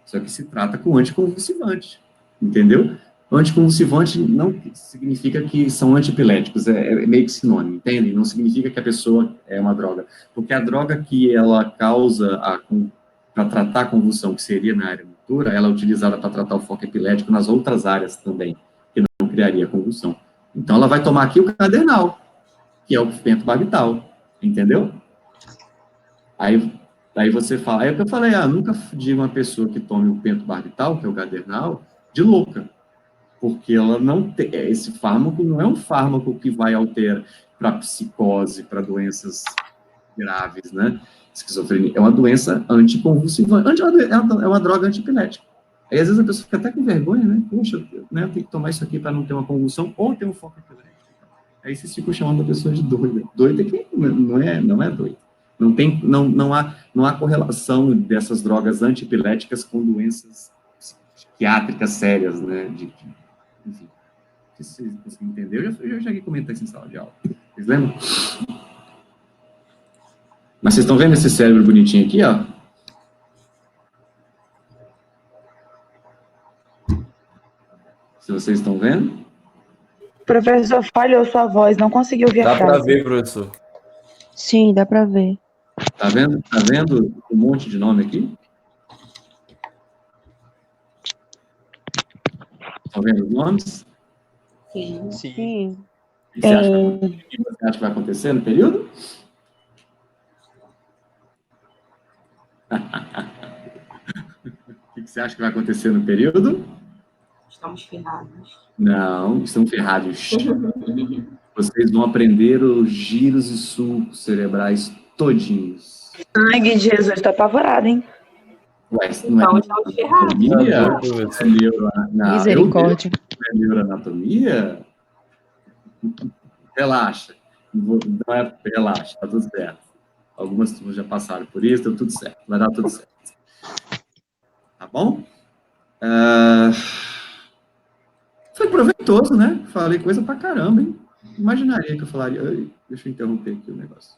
Isso aqui se trata com anticonvulsivante, entendeu? Anticonvulsivante não significa que são antipiléticos, é meio que sinônimo, entende? Não significa que a pessoa é uma droga, porque a droga que ela causa para tratar a convulsão, que seria na área motora, ela é utilizada para tratar o foco epilético nas outras áreas também, que não criaria convulsão. Então, ela vai tomar aqui o Gardnerol, que é o pentobarbital, entendeu? Aí você fala, aí é o que eu falei, nunca diga uma pessoa que tome o pentobarbital, que é o Gardnerol, de louca, porque ela não tem, esse fármaco não é um fármaco que vai alterar para psicose, para doenças graves, né? Esquizofrenia é uma doença anticonvulsiva, é uma droga antipilética. Aí às vezes a pessoa fica até com vergonha, né? Puxa, né, eu tenho que tomar isso aqui para não ter uma convulsão ou ter um foco epilético. Aí vocês ficam chamando a pessoa de doida. Doida que não é doida. Não há correlação dessas drogas antipiléticas com doenças psiquiátricas sérias, né? Enfim, vocês entenderam? Eu já comentei isso em sala de aula. Vocês lembram? Mas vocês estão vendo esse cérebro bonitinho aqui, ó? Se vocês estão vendo? Professor, falhou sua voz, não conseguiu ouvir a Dá frase. para ver, professor. Sim, dá para ver. Tá vendo? Tá vendo um monte de nome aqui? Estão vendo os nomes? Sim. Sim. O que você acha que vai acontecer no período? O que você acha que vai acontecer no período? Estamos ferrados. Não, estão ferrados. Vocês vão aprender os giros e sulcos cerebrais todinhos. Sangue de Jesus, tô apavorado, hein? Ué, não é Estamos ferrados. Misericórdia. Neuroanatomia? Relaxa. Relaxa, tá tudo certo. Algumas turmas já passaram por isso, deu tudo certo. Vai dar tudo certo. Tá bom? Foi proveitoso, né? Falei coisa pra caramba, hein? Imaginaria que eu falaria... Deixa eu interromper aqui o negócio.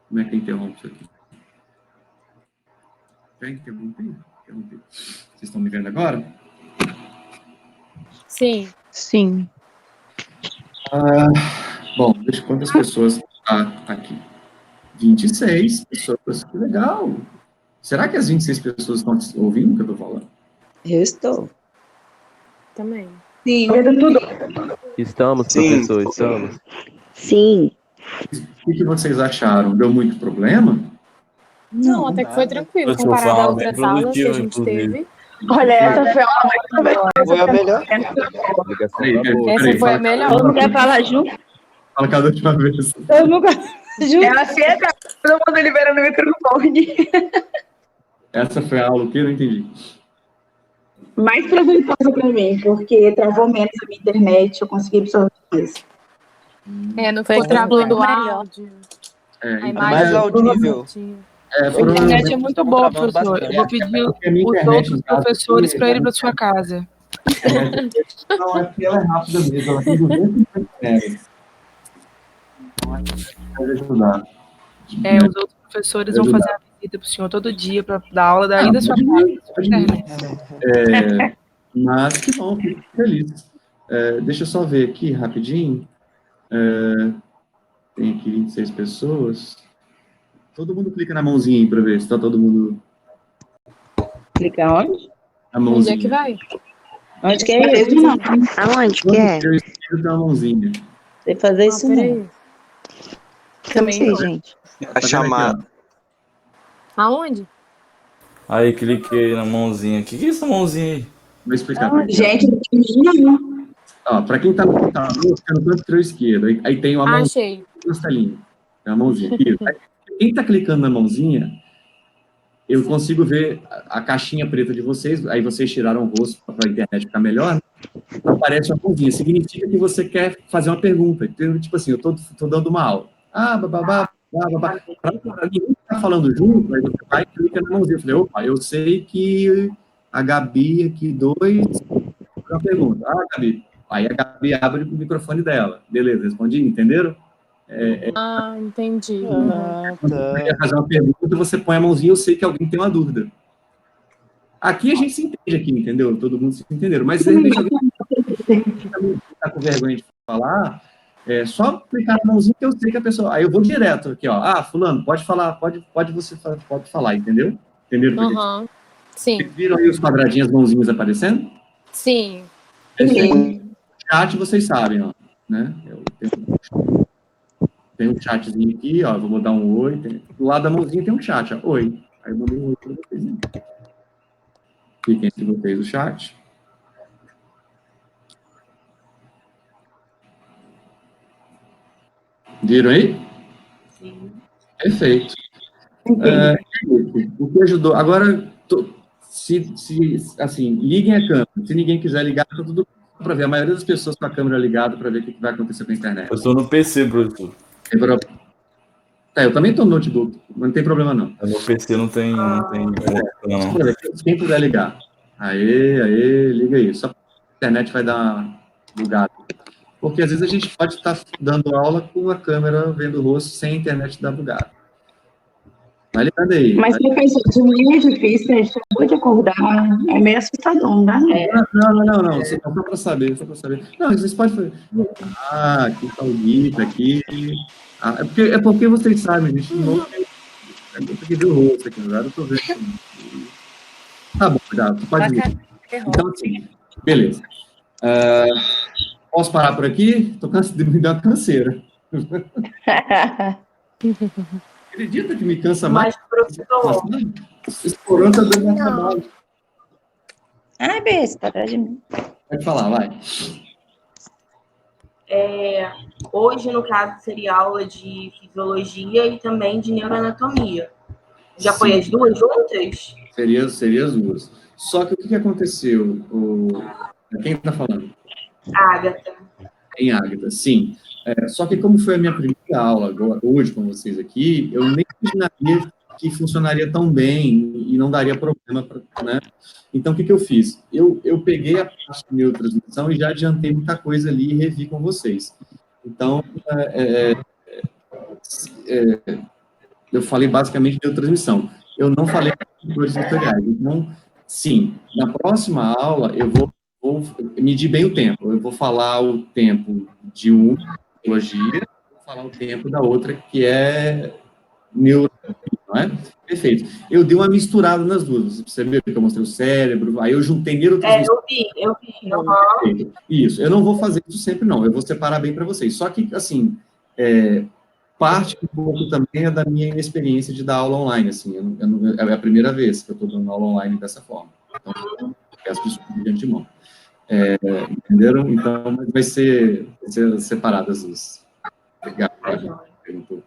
Como é que eu interrompo isso aqui? Quer interromper? Interromper. Vocês estão me vendo agora? Sim. Sim. Bom, deixa quantas pessoas aqui. 26 pessoas, que legal. Será que as 26 pessoas estão ouvindo o que eu estou falando? Eu estou. Também. Sim, ouvindo tudo. Estamos, professor, estamos. Sim. O que vocês acharam? Deu muito problema? Não, até que foi tranquilo, Professor, comparado a fala bem outras aulas que a produtivo, gente inclusive. teve. Olha, essa foi a mais proveitosa. Foi a melhor. A ligação Peraí, tá peraí, boa. Essa peraí, foi a fala- melhor. Todo mundo quer falar junto? Fala cada última vez. Todo mundo é assim, todo mundo liberando o microfone. Essa foi a aula que eu não entendi. Mais proveitosa pra mim, porque travou menos a minha internet, eu consegui absorver isso. Não Foi ficou travando o melhor. áudio. É, A então, imagem mais audível. A provavelmente internet é muito estavam boa, travando professor. bastante. Eu vou pedir porque a minha os internet outros em casa professores aqui, para ir para sua casa. Não, é porque ela é rápida mesmo, ela tem 250 megas. Então, pode ajudar. Os outros professores vão fazer a visita para o senhor todo dia para dar aula daí da sua casa, da sua internet. Mas que bom, fico feliz. Deixa eu só ver aqui rapidinho. Tem aqui 26 pessoas. Todo mundo clica na mãozinha aí para ver se está todo mundo. Clica onde? Na Onde mãozinha. é que vai? Onde que é isso? Aonde que Todo é? seu espírito tem uma mãozinha. Tem que fazer isso não. Peraí. Não sei, gente. A chamada. Aonde? Aí, cliquei na mãozinha. O que é essa mãozinha aí? Vou explicar. Gente, Ó, para quem está no computador, fica no canto inferior esquerdo. Aí tem uma mãozinha Achei. nas telinhas. Tem uma mãozinha. Isso. Aí, quem está clicando na mãozinha, eu consigo ver a caixinha preta de vocês. Aí vocês tiraram o rosto para a internet ficar melhor, né? Aparece uma mãozinha. Significa que você quer fazer uma pergunta. Então, tipo assim, eu estou dando uma aula. Bababá, bababá. Para ninguém estar falando junto, aí você vai e clica na mãozinha. Eu falei, opa, eu sei que a Gabi aqui, 2, uma pergunta. Gabi. Aí a Gabi abre o microfone dela. Beleza, respondi, entenderam? Entendi. Quando você quer fazer uma pergunta, você põe a mãozinha, eu sei que alguém tem uma dúvida. Aqui a gente se entende aqui, entendeu? Todo mundo se entenderam. Mas, de repente, alguém está com vergonha de falar, só clicar na mãozinha que eu sei que a pessoa... Aí eu vou direto aqui, ó. Fulano, pode falar, pode falar, entendeu? Entenderam? Uhum. Sim. Vocês viram aí os quadradinhos, as mãozinhas aparecendo? Sim. Chat, vocês sabem, ó. Né? Tem um chatzinho aqui, ó. Vou mandar um oi. Do lado da mãozinha tem um chat, ó. Oi. Aí eu mandei um oi para vocês. Né? Cliquem entre vocês o chat. Viram aí? Sim. Perfeito. O que ajudou? Agora, assim, liguem a câmera. Se ninguém quiser ligar, tá tudo para ver. A maioria das pessoas com a câmera ligada para ver o que vai acontecer com a internet. Eu estou no PC, professor. Eu também estou no notebook, mas não tem problema não. No PC não tem não. Quem puder ligar. Aê, liga aí. Só a internet vai dar uma bugada. Porque às vezes a gente pode estar dando aula com a câmera vendo o rosto sem a internet dar bugada. Vai ligando aí. Mas, professor, de manhã é difícil, a gente acabou de acordar, é meio assustador, né? Não, só para saber, Não, vocês podem fazer. Aqui está o Guita, aqui. É porque vocês sabem, gente, não é muito que deu o rosto aqui, agora eu tô vendo. Tá bom, cuidado, pode ir. Então, assim, beleza. Posso parar por aqui? Tô cansado de me dar uma canseira. Acredita que me cansa mais? Professor. Esporão tá dando mais trabalho. Besta, atrás de mim. Pode falar, vai. Hoje, no caso, seria aula de fisiologia e também de neuroanatomia. Já foi as duas juntas? Seria as duas. Só que o que aconteceu? Quem está falando? Ágata. Em Ágata, sim. Só que como foi a minha primeira aula agora, hoje com vocês aqui, eu nem imaginaria que funcionaria tão bem e não daria problema, né? Então, o que eu fiz? Eu peguei a parte de neurotransmissão e já adiantei muita coisa ali e revi com vocês. Então, eu falei basicamente de neurotransmissão. Eu não falei de coisas tutoriais. Então, sim, na próxima aula eu vou medir bem o tempo. Eu vou falar o tempo de uma biologia, vou falar o tempo da outra, que é neurotransmissão, não é? Perfeito. Eu dei uma misturada nas duas. Você percebeu que eu mostrei o cérebro, aí eu juntei neurotransmissão. Eu vi. Isso. Eu não vou fazer isso sempre, não. Eu vou separar bem para vocês. Só que, assim, parte um pouco também é da minha inexperiência de dar aula online, assim. É a primeira vez que eu estou dando aula online dessa forma. Então, peço desculpa de antemão. Entenderam? Então, vai ser separado as duas. Obrigado. Perguntou.